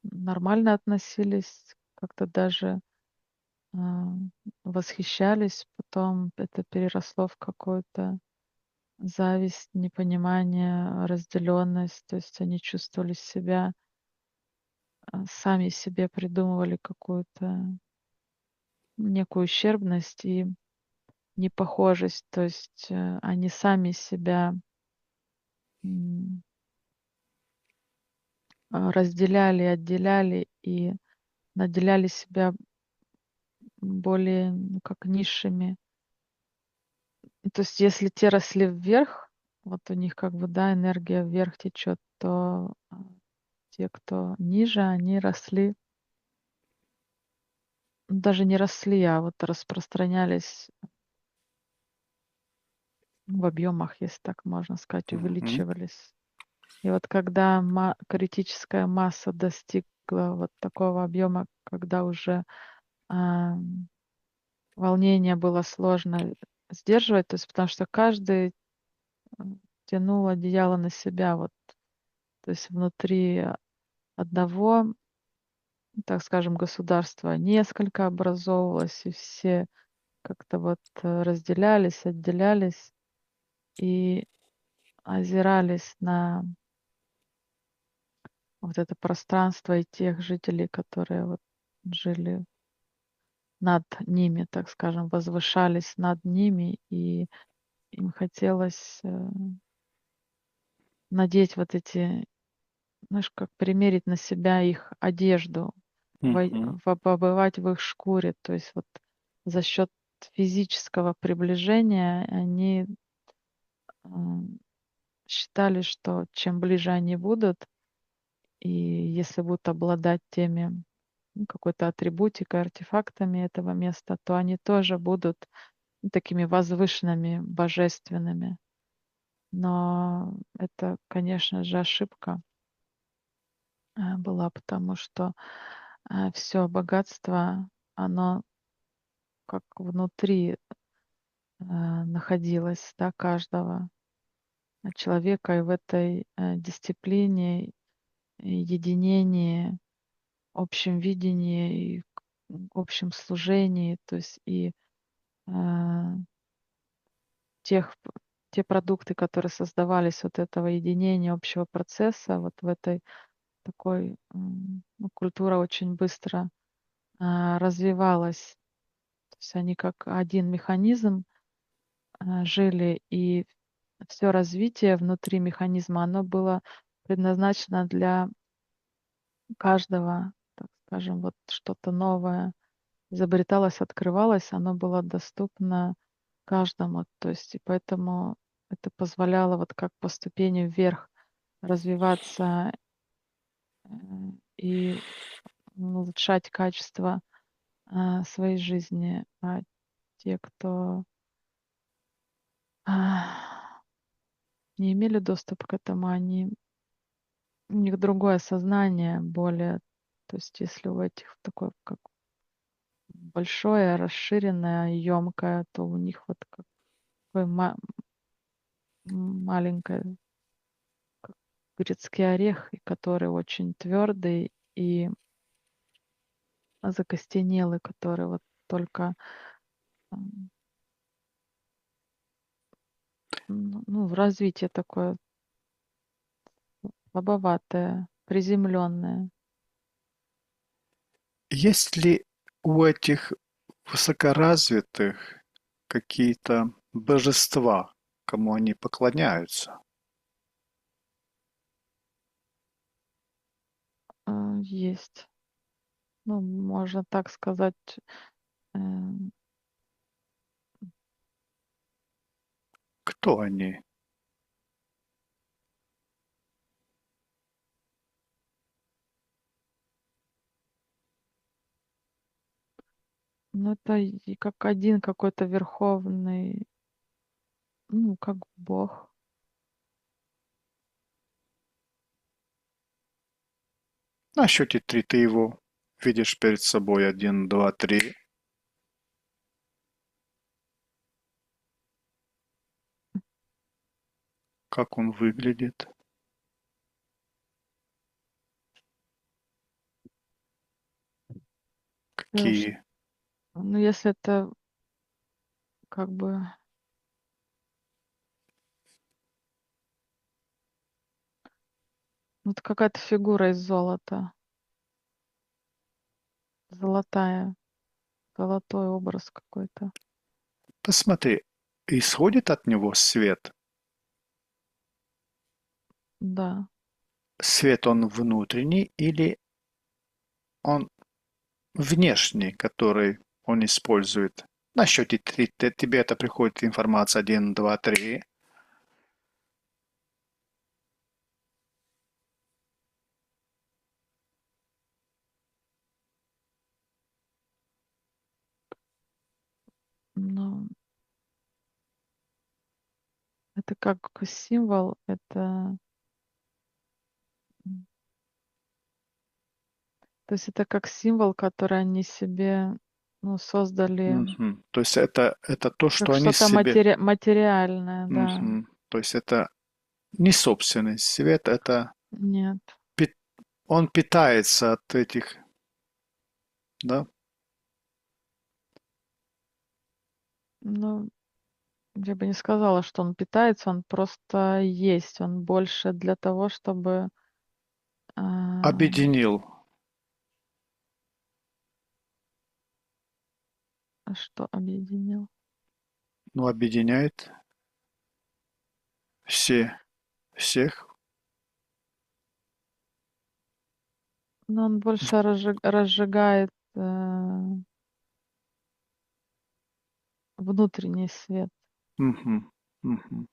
Speaker 2: нормально относились, как-то даже а, восхищались, потом это переросло в какую-то зависть, непонимание, разделенность, то есть они чувствовали себя, сами себе придумывали какую-то некую ущербность и непохожесть, то есть они сами себя м, разделяли, отделяли и наделяли себя более, ну, как низшими. То есть если те росли вверх, вот у них как бы, да, энергия вверх течет, то те, кто ниже, они росли, ну, даже не росли, а вот распространялись в объемах, если так можно сказать,
Speaker 1: мгм,
Speaker 2: увеличивались. И вот когда критическая масса достигла вот такого объема, когда уже а, волнение было сложно сдерживать, то есть потому что каждый тянул одеяло на себя, вот, то есть внутри одного, так скажем, государства несколько образовывалось, и все как-то вот разделялись, отделялись и озирались на вот это пространство и тех жителей, которые вот жили над ними, так скажем, возвышались над ними, и им хотелось надеть вот эти, знаешь, как примерить на себя их одежду,
Speaker 1: мгм,
Speaker 2: побывать в их шкуре. То есть вот за счет физического приближения они м, считали, что чем ближе они будут, и если будут обладать теми, ну, какой-то атрибутикой, артефактами этого места, то они тоже будут такими возвышенными, божественными. Но это, конечно же, ошибка. была, потому что все богатство, оно как внутри находилось, да, каждого человека, и в этой дисциплине, и единении, общем видении и общем служении, то есть и э, тех, те продукты, которые создавались вот этого единения, общего процесса, вот в этой такой ну, культура очень быстро развивалась. То есть они как один механизм жили, и все развитие внутри механизма, оно было предназначено для каждого, так скажем, вот что-то новое изобреталось, открывалось, оно было доступно каждому. То есть и поэтому это позволяло вот как по ступени вверх развиваться и улучшать качество своей жизни. А те, кто не имели доступ к этому, у них другое сознание, более, то есть если у этих такое как большое, расширенное, емкое, то у них вот какой маленькое, как грецкий орех, и который очень твердый и закостенелый, который вот только м, ну, в развитии такое слабоватое, приземленное.
Speaker 1: Есть ли у этих высокоразвитых какие-то божества, кому они поклоняются?
Speaker 2: Есть, ну, можно так сказать, э,
Speaker 1: Кто они?
Speaker 2: ну, это и как один какой-то верховный, ну, как Бог.
Speaker 1: На счете три ты его видишь перед собой. Один, два, три. Как он выглядит?
Speaker 2: Э, ш-
Speaker 1: Какие?
Speaker 2: Ну, если это как бы, ну, это какая-то фигура из золота, золотая, золотой образ какой-то.
Speaker 1: Посмотри, исходит от него свет.
Speaker 2: Да.
Speaker 1: Свет он внутренний или он внешний, который он использует? На счете три тебе это приходит информация. Один, два, три.
Speaker 2: Ну, это как символ, это, то есть это как символ, который они себе, ну, создали,
Speaker 1: Мгм. То есть это то, что
Speaker 2: как
Speaker 1: они
Speaker 2: что-то
Speaker 1: себе...
Speaker 2: материальное, да.
Speaker 1: Мгм. То есть это не собственный свет, это
Speaker 2: Нет.
Speaker 1: пи- он питается от этих, да?
Speaker 2: Ну, я бы не сказала, что он питается, он просто есть. Он больше для того, чтобы а,
Speaker 1: Объединил,
Speaker 2: что объединил.
Speaker 1: ну, объединяет всех.
Speaker 2: Но он больше разжигает внутренний свет.
Speaker 1: Мгм. Мгм.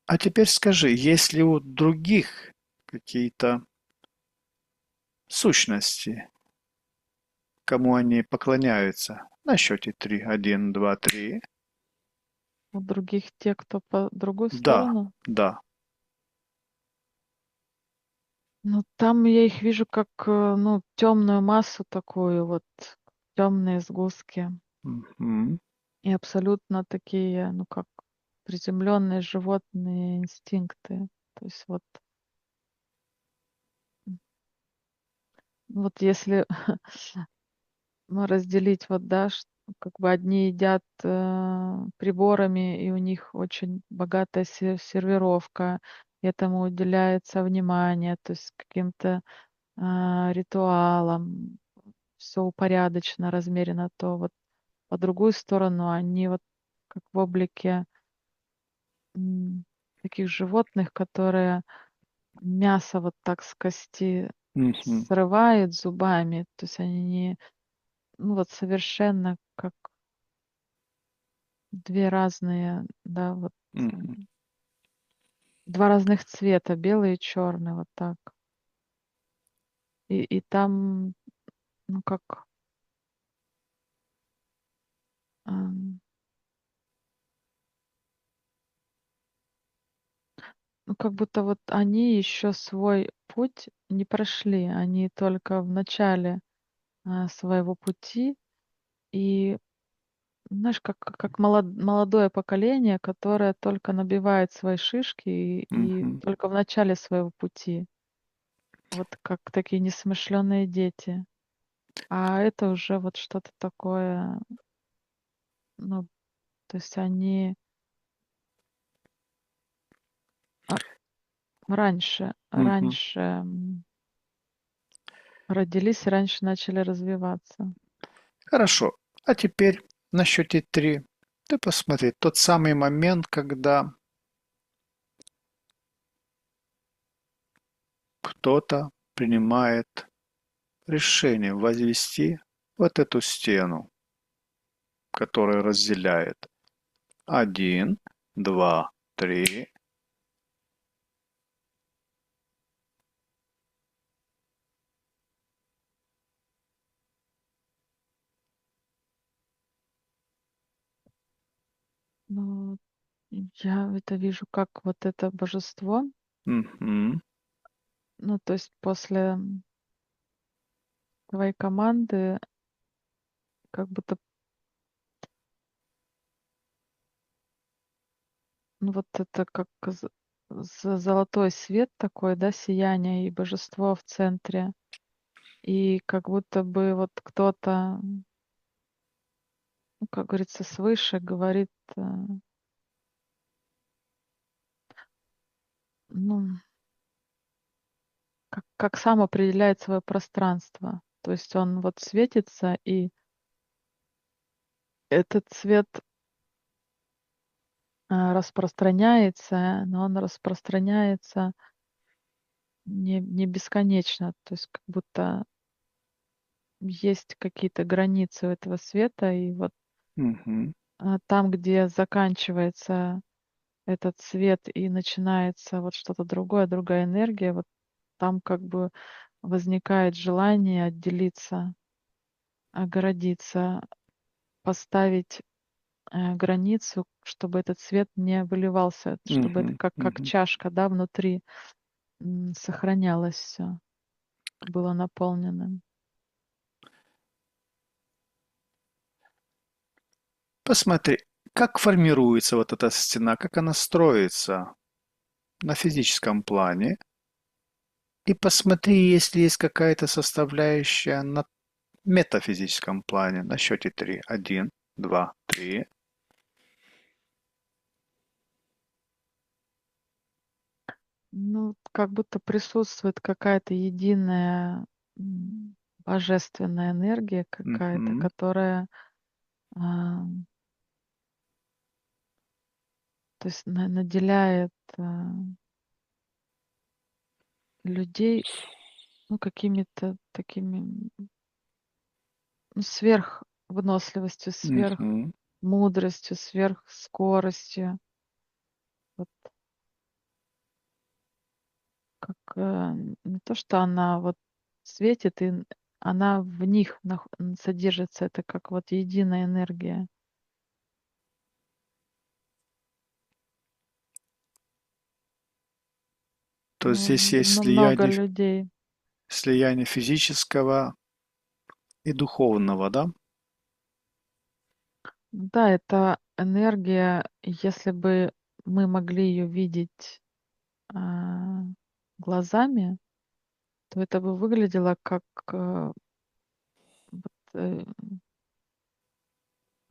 Speaker 1: А теперь скажи, есть ли у других какие-то сущности, кому они поклоняются? На счете три. Один, два, три.
Speaker 2: У других те, кто по другую
Speaker 1: Да,
Speaker 2: сторону.
Speaker 1: да.
Speaker 2: Ну, там я их вижу как, ну, темную массу такую, вот темные сгустки.
Speaker 1: Мгм.
Speaker 2: И абсолютно такие, ну, как приземленные животные инстинкты. То есть вот, вот если ну, разделить, вот, да, как бы одни едят приборами, и у них очень богатая сервировка, этому уделяется внимание, то есть каким-то ритуалам, все упорядочено, размерено, то вот по другую сторону они вот как в облике м, таких животных, которые мясо вот так с кости
Speaker 1: Мгм.
Speaker 2: срывают зубами, то есть они не, ну вот совершенно как две разные, да, вот
Speaker 1: Мгм.
Speaker 2: два разных цвета, белый и черный, вот так. И там, ну как, ам, ну как будто вот они еще свой путь не прошли, они только в начале своего пути. И знаешь, как молодое поколение, которое только набивает свои шишки и
Speaker 1: Мгм.
Speaker 2: только в начале своего пути. Вот как такие несмышленые дети. А это уже вот что-то такое, ну, то есть они а, раньше,
Speaker 1: Мгм.
Speaker 2: раньше родились и раньше начали развиваться.
Speaker 1: Хорошо. А теперь на счете 3. Ты посмотри, тот самый момент, когда кто-то принимает решение возвести вот эту стену, которая разделяет. Один, два, три.
Speaker 2: Но я это вижу как вот это божество.
Speaker 1: Мгм.
Speaker 2: Ну, то есть после твоей команды как будто, ну, вот это как золотой свет такой, да, сияние и божество в центре. И как будто бы вот кто-то, ну, как говорится, свыше говорит, ну, как сам определяет свое пространство. То есть он вот светится, и этот свет распространяется, но он распространяется не бесконечно. То есть как будто есть какие-то границы у этого света, и вот
Speaker 1: Мгм.
Speaker 2: там, где заканчивается этот свет и начинается вот что-то другое, другая энергия, вот там как бы возникает желание отделиться, огородиться, поставить границу, чтобы этот свет не выливался, чтобы это
Speaker 1: Мгм.
Speaker 2: как
Speaker 1: Мгм.
Speaker 2: чашка, да, внутри сохранялось все, было наполненным.
Speaker 1: Посмотри, как формируется вот эта стена, как она строится на физическом плане. И посмотри, если есть какая-то составляющая на метафизическом плане. На счете 3. Один, два, три.
Speaker 2: Ну, как будто присутствует какая-то единая божественная энергия какая-то,
Speaker 1: Мгм.
Speaker 2: которая, а, то есть наделяет людей, ну, какими-то такими, ну, сверхвыносливостью,
Speaker 1: Мгм.
Speaker 2: сверхмудростью, сверхскоростью. Вот как не то, что она вот светит, и она в них содержится, это как вот единая энергия.
Speaker 1: То здесь есть
Speaker 2: Много людей.
Speaker 1: слияние физического и духовного, да?
Speaker 2: Да, это энергия, если бы мы могли ее видеть а, глазами, то это бы выглядело как э,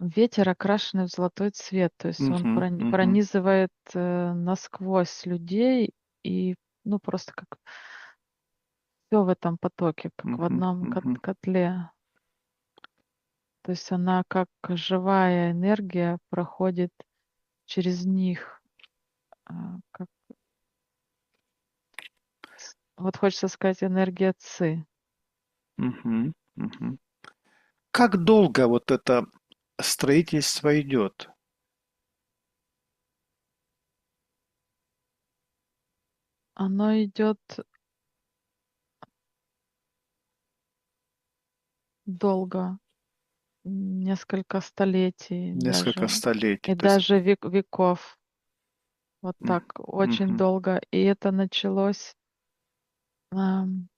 Speaker 2: ветер, окрашенный в золотой цвет. То есть он
Speaker 1: Мгм, мгм,
Speaker 2: пронизывает насквозь людей и, ну, просто как все в этом потоке, как в
Speaker 1: мгм,
Speaker 2: одном
Speaker 1: мгм.
Speaker 2: котле. То есть она как живая энергия проходит через них. Как, вот хочется сказать, энергия ци.
Speaker 1: Мгм, мгм. Как долго вот это строительство идет?
Speaker 2: Оно идет долго, несколько столетий
Speaker 1: Несколько
Speaker 2: даже,
Speaker 1: столетий.
Speaker 2: и
Speaker 1: То есть,
Speaker 2: даже веков. Вот
Speaker 1: м,
Speaker 2: так, очень
Speaker 1: мгм,
Speaker 2: долго. И это началось, ам,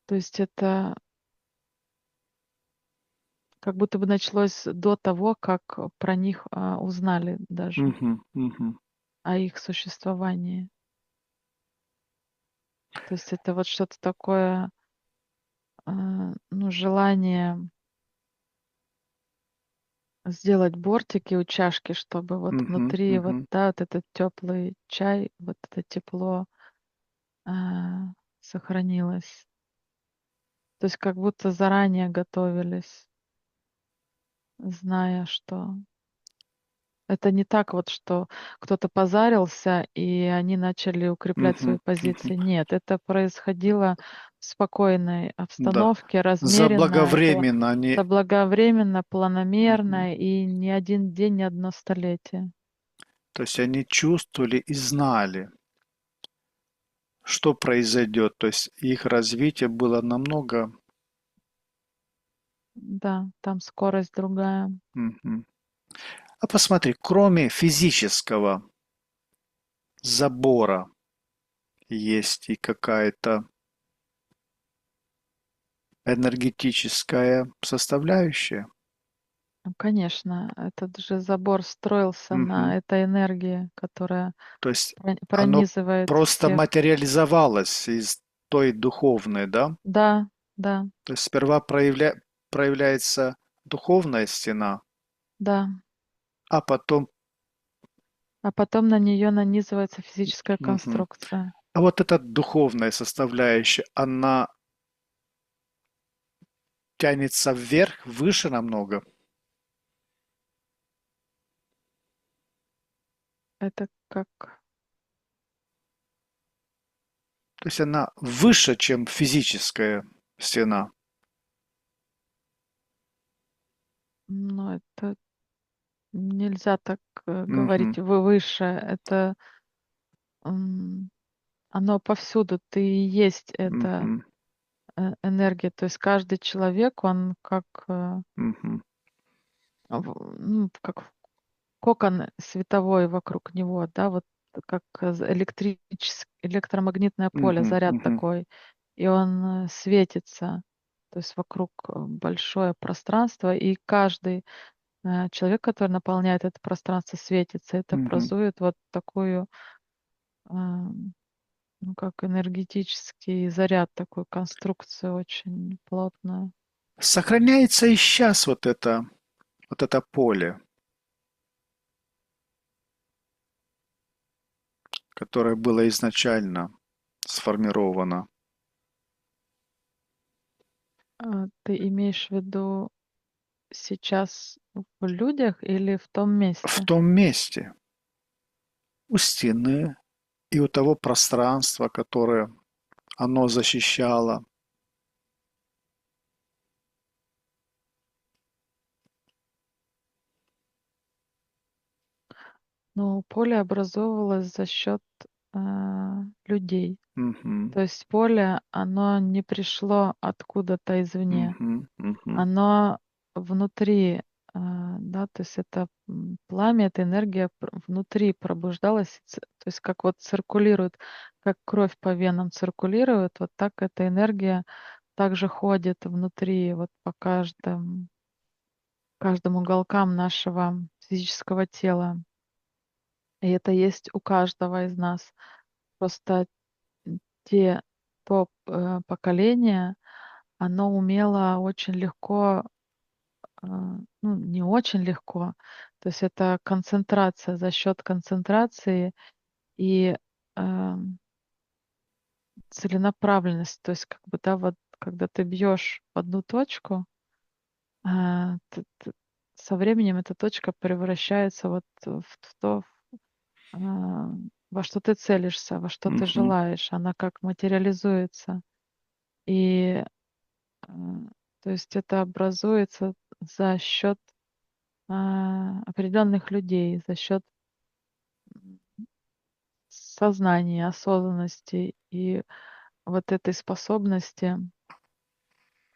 Speaker 2: то есть это как будто бы началось до того, как про них узнали даже,
Speaker 1: мгм, мгм.
Speaker 2: о их существовании. То есть это вот что-то такое, ну, желание сделать бортики у чашки, чтобы вот
Speaker 1: Мгм,
Speaker 2: внутри вот,
Speaker 1: мгм.
Speaker 2: да, вот этот теплый чай, вот это тепло сохранилось. То есть как будто заранее готовились, зная, что это не так вот, что кто-то позарился, и они начали укреплять свои
Speaker 1: Мгм,
Speaker 2: позиции.
Speaker 1: мгм.
Speaker 2: Нет, это происходило в спокойной
Speaker 1: Да.
Speaker 2: обстановке, размеренно,
Speaker 1: Заблаговременно они,
Speaker 2: заблаговременно,
Speaker 1: мгм.
Speaker 2: планомерно, и не один день, не одно столетие.
Speaker 1: То есть они чувствовали и знали, что произойдет. То есть их развитие было намного.
Speaker 2: Да, там скорость другая.
Speaker 1: Мгм. А посмотри, кроме физического забора есть и какая-то энергетическая составляющая.
Speaker 2: Ну, конечно, этот же забор строился
Speaker 1: Мгм.
Speaker 2: на этой энергии, которая
Speaker 1: То есть оно
Speaker 2: пронизывает
Speaker 1: просто
Speaker 2: всех.
Speaker 1: материализовалось из той духовной, да?
Speaker 2: Да, да,
Speaker 1: То есть сперва проявляется духовная стена,
Speaker 2: да.
Speaker 1: а потом.
Speaker 2: А потом на нее нанизывается физическая
Speaker 1: Мгм.
Speaker 2: конструкция.
Speaker 1: А вот эта духовная составляющая, она тянется вверх, выше намного.
Speaker 2: Это как,
Speaker 1: То есть она выше, чем физическая стена.
Speaker 2: ну, это нельзя так говорить
Speaker 1: Мгм.
Speaker 2: выше. Это м, оно повсюду. Ты и есть эта
Speaker 1: Мгм.
Speaker 2: энергия. То есть каждый человек, он как,
Speaker 1: Мгм.
Speaker 2: ну, как кокон световой вокруг него, да, вот как электромагнитное поле,
Speaker 1: Мгм.
Speaker 2: заряд
Speaker 1: Мгм.
Speaker 2: такой, и он светится, то есть вокруг большое пространство, и каждый человек, который наполняет это пространство, светится. Это
Speaker 1: Мгм.
Speaker 2: образует вот такую, а, ну, как энергетический заряд, такую конструкцию очень плотную.
Speaker 1: Сохраняется и сейчас вот это поле, которое было изначально сформировано
Speaker 2: Ты имеешь в виду сейчас в людях или в том
Speaker 1: в
Speaker 2: месте?
Speaker 1: том месте, у стены и у того пространства, которое оно защищало.
Speaker 2: Ну, поле образовывалось за счет людей.
Speaker 1: Мгм.
Speaker 2: То есть поле, оно не пришло откуда-то извне.
Speaker 1: Мгм. Мгм.
Speaker 2: Оно внутри да, то есть это пламя, эта энергия внутри пробуждалась, то есть как вот циркулирует, как кровь по венам циркулирует, вот так эта энергия также ходит внутри, вот по каждым уголкам нашего физического тела. И это есть у каждого из нас. Просто те, поколение, оно умело очень легко, ну, не очень легко, то есть это концентрация, за счет концентрации и целенаправленность. То есть как бы, да, вот когда ты бьешь в одну точку, со временем эта точка превращается вот в то, а, во что ты целишься, во что ты
Speaker 1: Мгм.
Speaker 2: желаешь. Она как материализуется. И а, то есть это образуется за счет определенных людей, за счет сознания, осознанности и вот этой способности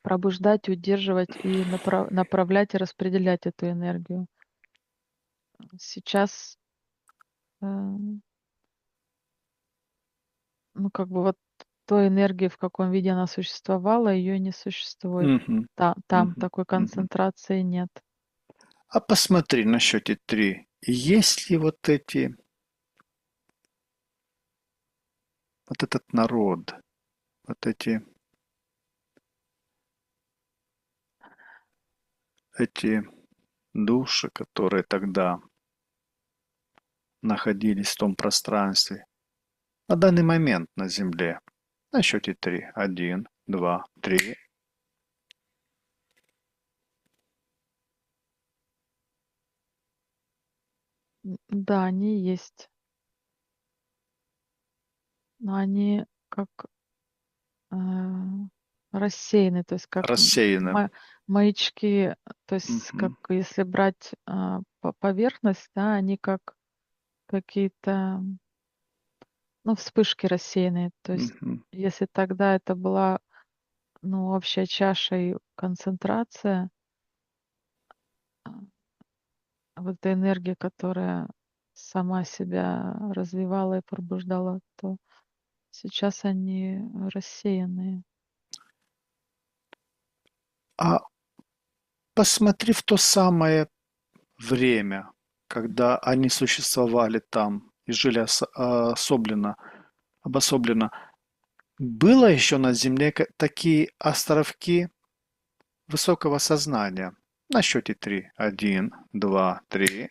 Speaker 2: пробуждать, удерживать и направлять и распределять эту энергию. Сейчас, ну, как бы вот той энергии, в каком виде она существовала, ее не существует.
Speaker 1: Мгм.
Speaker 2: Там
Speaker 1: Мгм.
Speaker 2: такой
Speaker 1: Мгм.
Speaker 2: концентрации нет.
Speaker 1: А посмотри на счете 3. Есть ли вот этот народ, вот эти души, которые тогда находились в том пространстве, на данный момент на Земле? На счете 3. Один, два, три.
Speaker 2: Да, они есть, но они как э, рассеяны, то есть как
Speaker 1: Рассеяны.
Speaker 2: маячки, то есть как
Speaker 1: Мгм.
Speaker 2: если брать поверхность, да, они как какие-то, ну, вспышки рассеянные. То есть
Speaker 1: Мгм.
Speaker 2: если тогда это была, ну, общая чаша и концентрация, а, вот эта энергия, которая сама себя развивала и пробуждала, то сейчас они рассеянные.
Speaker 1: А посмотри в то самое время, когда они существовали там и жили обособленно. Было еще на Земле такие островки высокого сознания. На счете 3. Один, два, три.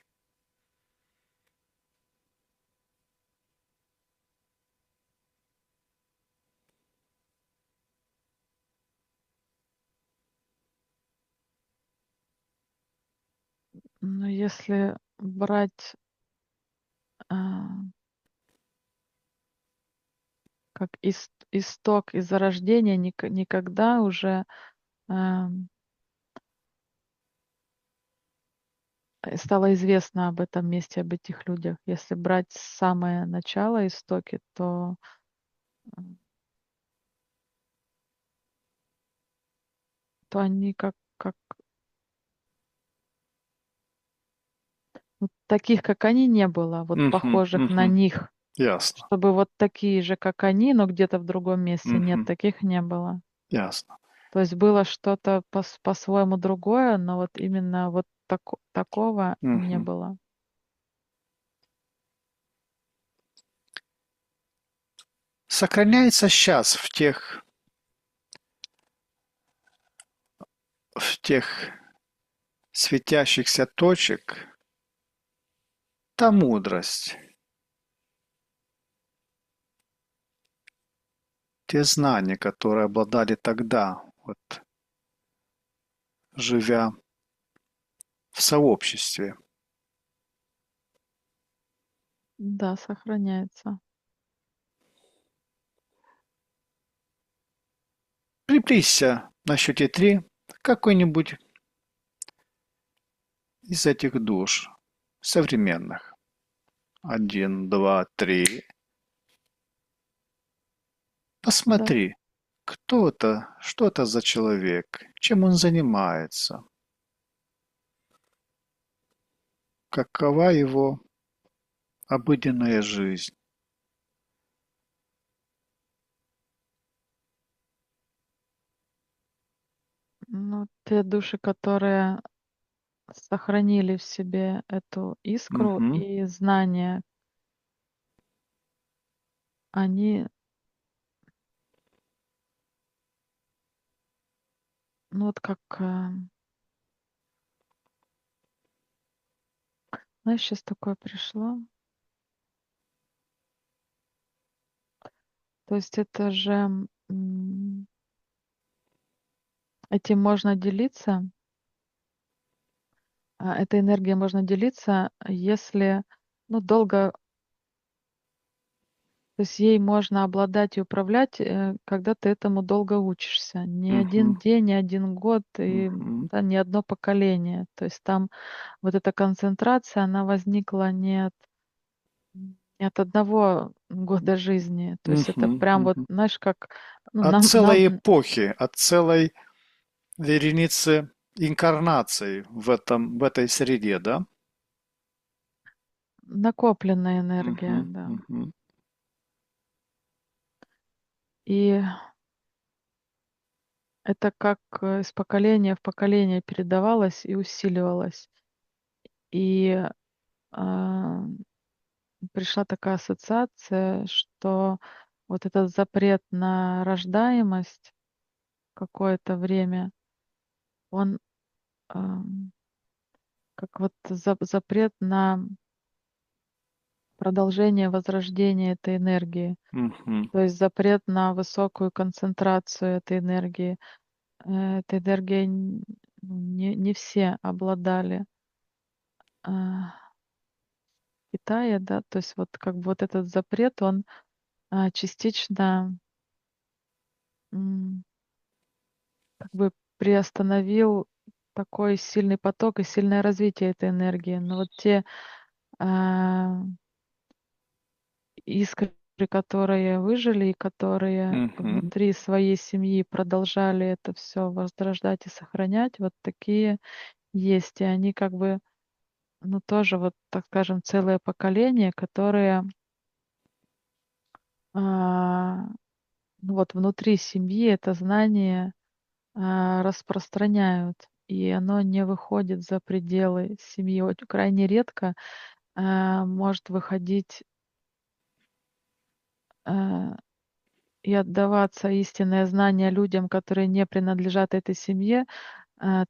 Speaker 2: Но если брать а, как исток и зарождение, никогда уже ам, стало известно об этом месте, об этих людях. Если брать самое начало, истоки, м, то они как ну, таких, как они, не было, вот
Speaker 1: Мгм,
Speaker 2: похожих на
Speaker 1: мгм.
Speaker 2: них.
Speaker 1: Ясно.
Speaker 2: Чтобы вот такие же, как они, но где-то в другом месте. Нет,
Speaker 1: Мгм.
Speaker 2: таких не было.
Speaker 1: Ясно.
Speaker 2: То есть было что-то по-своему другое, но вот именно вот такого не
Speaker 1: Мгм.
Speaker 2: было.
Speaker 1: Сохраняется сейчас в тех светящихся точек та мудрость, те знания, которые обладали тогда, вот, живя в сообществе.
Speaker 2: Да, сохраняется.
Speaker 1: Приблизься на счете 3 к какой-нибудь из этих душ современных. Один, два, три.
Speaker 2: Да.
Speaker 1: Посмотри, кто это, что это за человек, чем он занимается. какова его обыденная жизнь.
Speaker 2: Ну, те души, которые сохранили в себе эту искру
Speaker 1: Мгм,
Speaker 2: и знания, они, ну вот как, знаешь, сейчас такое пришло. То есть это же, этим можно делиться, этой энергией можно делиться, если, ну, долго, то есть ей можно обладать и управлять, когда ты этому долго учишься. Не
Speaker 1: мгм,
Speaker 2: один день, не один год и,
Speaker 1: мгм,
Speaker 2: да, не одно поколение. То есть там вот эта концентрация, она возникла не от одного года жизни. То есть это
Speaker 1: мгм,
Speaker 2: прям вот,
Speaker 1: мгм.
Speaker 2: знаешь, как, ну,
Speaker 1: От
Speaker 2: нам
Speaker 1: целой эпохи, от целой вереницы инкарнаций в этой среде, да?
Speaker 2: накопленная энергия,
Speaker 1: Мгм,
Speaker 2: да.
Speaker 1: мгм,
Speaker 2: И это как, из поколения в поколение передавалось и усиливалось. И, а, пришла такая ассоциация, что вот этот запрет на рождаемость какое-то время, он, ам, как вот запрет на продолжение возрождения этой энергии.
Speaker 1: мгм,
Speaker 2: То есть запрет на высокую концентрацию этой энергии. Этой энергией ну, не все обладали. В Китае, да, то есть вот как бы вот этот запрет, он частично м, как бы приостановил такой сильный поток и сильное развитие этой энергии. Но вот те а, искры, которые выжили и которые
Speaker 1: мгм,
Speaker 2: внутри своей семьи продолжали это все возрождать и сохранять, вот такие есть. И они как бы, ну, тоже вот, так скажем, целое поколение, которые, а, ну, вот внутри семьи это знание, распространяют, и оно не выходит за пределы семьи. Очень крайне редко, может выходить, а, и отдаваться истинное знание людям, которые не принадлежат этой семье,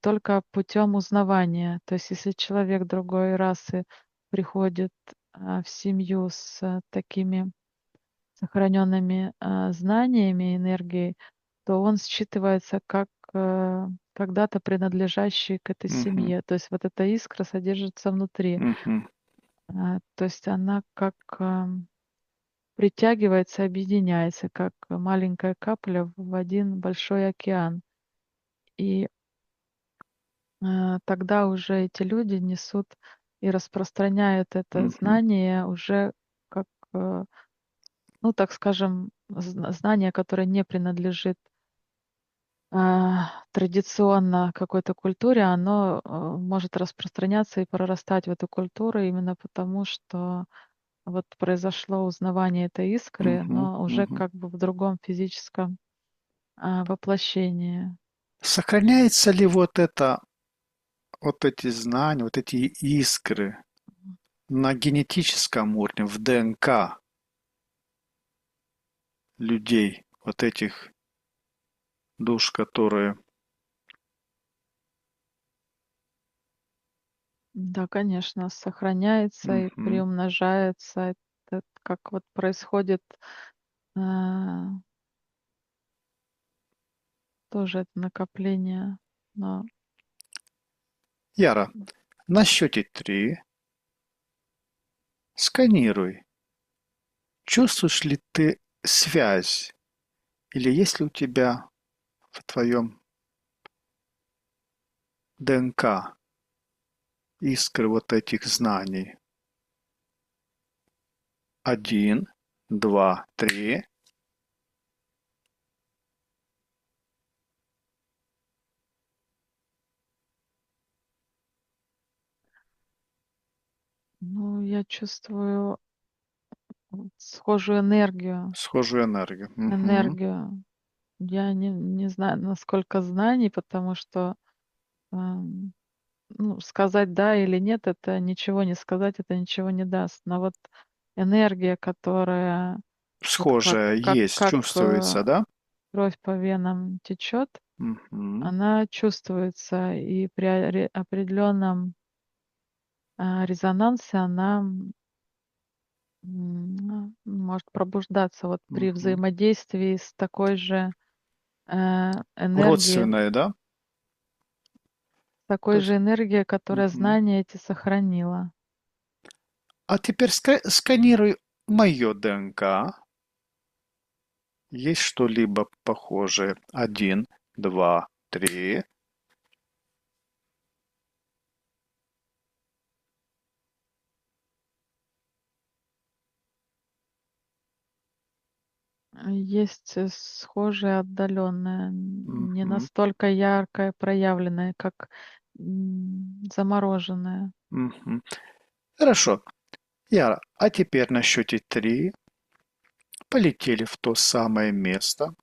Speaker 2: только путем узнавания. То есть если человек другой расы приходит, в семью с такими сохраненными, знаниями, энергией, то он считывается как, когда-то принадлежащий к этой
Speaker 1: мгм,
Speaker 2: семье. То есть вот эта искра содержится внутри.
Speaker 1: мгм,
Speaker 2: То есть она как, притягивается, объединяется, как маленькая капля в один большой океан. И, тогда уже эти люди несут и распространяют это
Speaker 1: мгм,
Speaker 2: знание уже как, ну, так скажем, знание, которое не принадлежит традиционно какой-то культуре, оно, может распространяться и прорастать в эту культуру именно потому, что вот произошло узнавание этой искры,
Speaker 1: мгм,
Speaker 2: но уже
Speaker 1: мгм.
Speaker 2: как бы в другом физическом, воплощении.
Speaker 1: Сохраняется ли вот это, вот эти знания, вот эти искры на генетическом уровне, в ДНК людей, вот этих душ, которые...
Speaker 2: Да, конечно, сохраняется и
Speaker 1: Мгм,
Speaker 2: приумножается. Это как вот происходит, а, тоже это накопление. Но
Speaker 1: Яра, на счете три сканируй. Чувствуешь ли ты связь? Или есть ли у тебя в твоем ДНК искры вот этих знаний? Один, два, три.
Speaker 2: Я чувствую схожую энергию.
Speaker 1: Схожую энергию. Мгм.
Speaker 2: Энергию. Я не знаю, насколько знаний, потому что, ам, ну, сказать да или нет — это ничего не сказать, это ничего не даст. Но вот энергия, которая вот
Speaker 1: Схожая есть,
Speaker 2: как,
Speaker 1: чувствуется, да?
Speaker 2: кровь по венам течет,
Speaker 1: Мгм.
Speaker 2: она чувствуется, и при определенном, резонансе она, может пробуждаться вот при
Speaker 1: Мгм.
Speaker 2: взаимодействии с такой же, энергией,
Speaker 1: Родственное, да? То
Speaker 2: такой
Speaker 1: есть,
Speaker 2: же энергией, которая
Speaker 1: мгм.
Speaker 2: знания эти сохранила.
Speaker 1: А теперь сканируй мое ДНК. Есть что-либо похожее? Один, два, три.
Speaker 2: Есть, схожее, отдаленное, не
Speaker 1: Мгм.
Speaker 2: настолько яркое, проявленное, как, замороженное.
Speaker 1: Мгм. Хорошо. Яра, а теперь на счете три полетели в то самое место,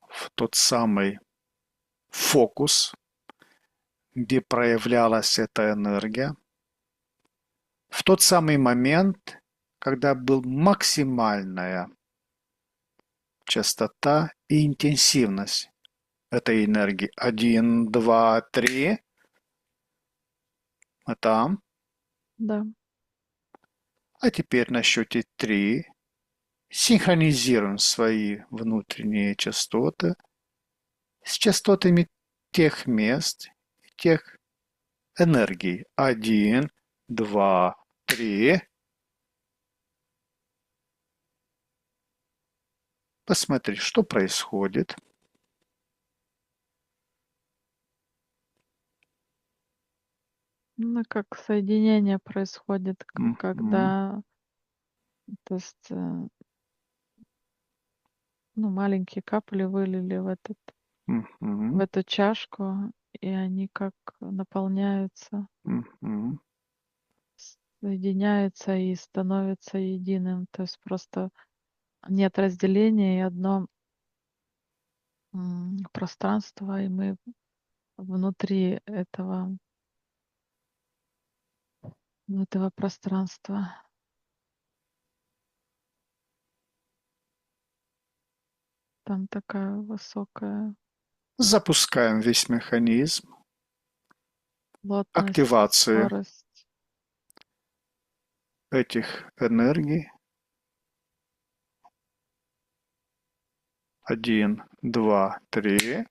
Speaker 1: в тот самый фокус, где проявлялась эта энергия, в тот самый момент, когда был максимальная частота и интенсивность этой энергии. Один, два, три. А там.
Speaker 2: Да.
Speaker 1: А теперь на счете три синхронизируем свои внутренние частоты с частотами тех мест, тех энергий. Один, два, три. Посмотри, что происходит.
Speaker 2: Ну, как соединение происходит,
Speaker 1: Мгм,
Speaker 2: когда, то есть, ну, маленькие капли вылили в
Speaker 1: мгм,
Speaker 2: эту чашку, и они как наполняются,
Speaker 1: мгм.
Speaker 2: соединяются и становятся единым. То есть просто нет разделения, и одно, пространство, и мы внутри этого пространства. Там такая высокая
Speaker 1: Запускаем весь механизм
Speaker 2: плотность,
Speaker 1: активации
Speaker 2: скорость.
Speaker 1: этих энергий. Один, два, три.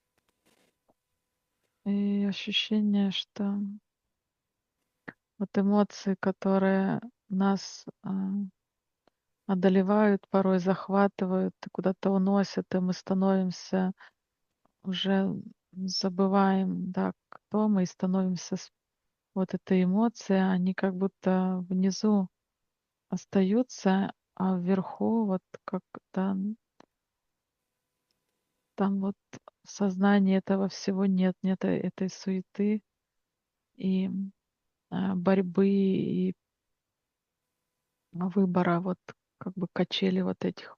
Speaker 2: И ощущение, что вот эмоции, которые нас, одолевают, порой захватывают и куда-то уносят, и мы становимся уже забываем, да, кто мы, и становимся вот этой эмоции, они как будто внизу остаются, а вверху вот как там вот в сознании этого всего нет, нет этой суеты и, борьбы, и выбора, вот как бы качели вот этих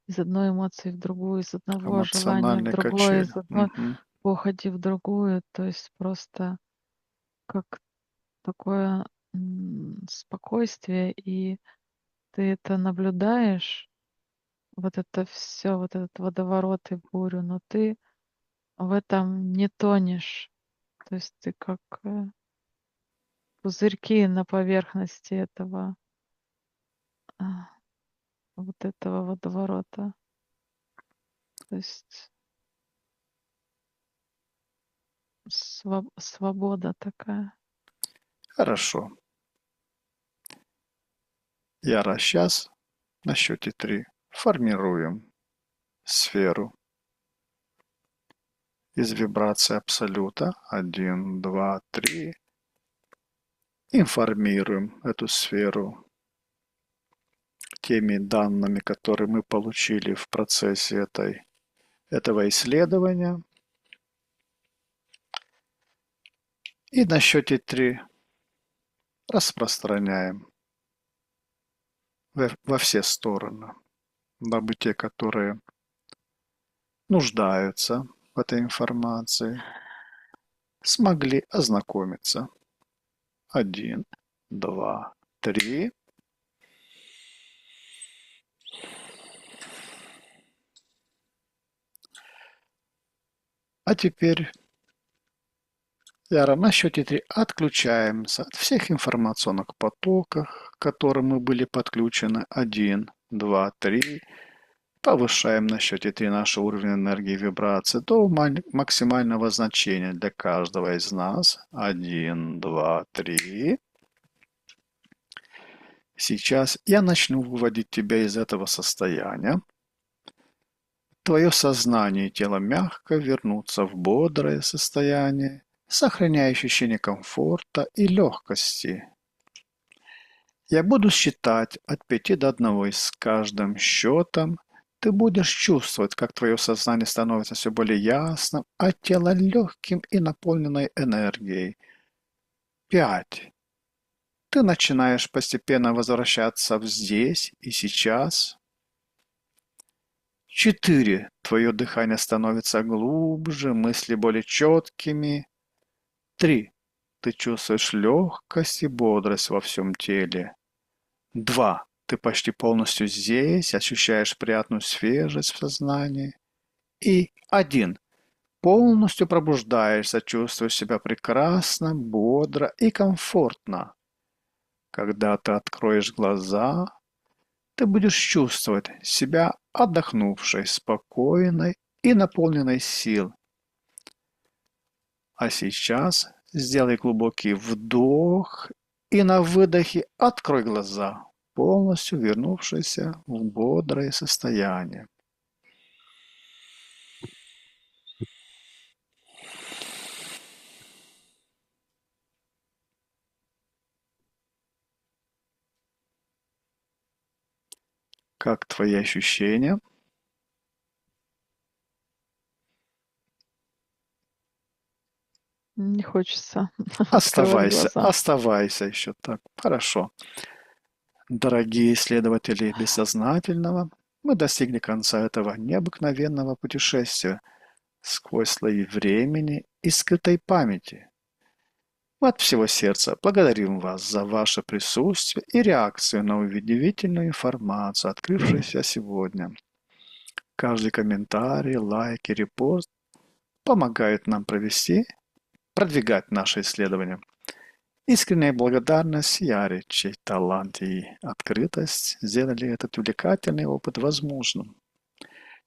Speaker 2: из одной эмоции в другую, из одного желания в
Speaker 1: Эмоциональный
Speaker 2: другое,
Speaker 1: качель.
Speaker 2: из одной
Speaker 1: Мгм.
Speaker 2: похоти в другую. То есть просто как такое, спокойствие, и ты это наблюдаешь, вот это все, вот этот водоворот и бурю, но ты в этом не тонешь. То есть ты как, пузырьки на поверхности а, вот этого водоворота. То есть свобода такая.
Speaker 1: Хорошо. Яра, сейчас на счете три формируем сферу из вибрации абсолюта. Один, два, три. Информируем эту сферу теми данными, которые мы получили в процессе этого исследования. И на счете три распространяем во все стороны, дабы те, которые нуждаются в этой информации, смогли ознакомиться. 1, 2, 3. А теперь, Яра, на счете 3 отключаемся от всех информационных потоков, к которым мы были подключены. 1, 2, 3. Повышаем на счете 3 наш уровень энергии и вибрации до максимального значения для каждого из нас. 1, 2, 3. Сейчас я начну выводить тебя из этого состояния. Твое сознание и тело мягко вернутся в бодрое состояние, сохраняя ощущение комфорта и легкости. Я буду считать от 5 до 1, и с каждым счетом ты будешь чувствовать, как твое сознание становится все более ясным, а тело легким и наполненной энергией. 5. Ты начинаешь постепенно возвращаться в здесь и сейчас. 4. Твое дыхание становится глубже, мысли более четкими. 3. Ты чувствуешь легкость и бодрость во всем теле. 2. Ты почти полностью здесь, ощущаешь приятную свежесть в сознании. И 1. Полностью пробуждаешься, чувствуешь себя прекрасно, бодро и комфортно. Когда ты откроешь глаза, ты будешь чувствовать себя отдохнувшей, спокойной и наполненной сил. А сейчас сделай глубокий вдох и на выдохе открой глаза, полностью вернувшийся в бодрое состояние. Как твои ощущения?
Speaker 2: Не хочется открывать глаза.
Speaker 1: Оставайся еще так. Хорошо. Дорогие исследователи бессознательного, мы достигли конца этого необыкновенного путешествия сквозь слои времени и скрытой памяти. Мы от всего сердца благодарим вас за ваше присутствие и реакцию на удивительную информацию, открывшуюся сегодня. Каждый комментарий, лайк и репост помогают нам продвигать наши исследования. Искренняя благодарность Яре, чей талант и открытость сделали этот увлекательный опыт возможным.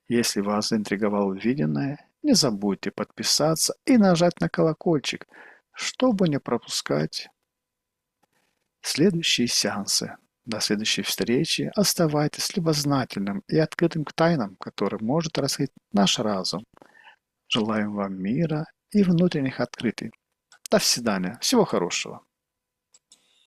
Speaker 1: Если вас заинтриговало увиденное, не забудьте подписаться и нажать на колокольчик, чтобы не пропускать следующие сеансы. До следующей встречи оставайтесь любознательным и открытым к тайнам, которые может раскрыть наш разум. Желаем вам мира и внутренних открытий. До свидания. Всего хорошего.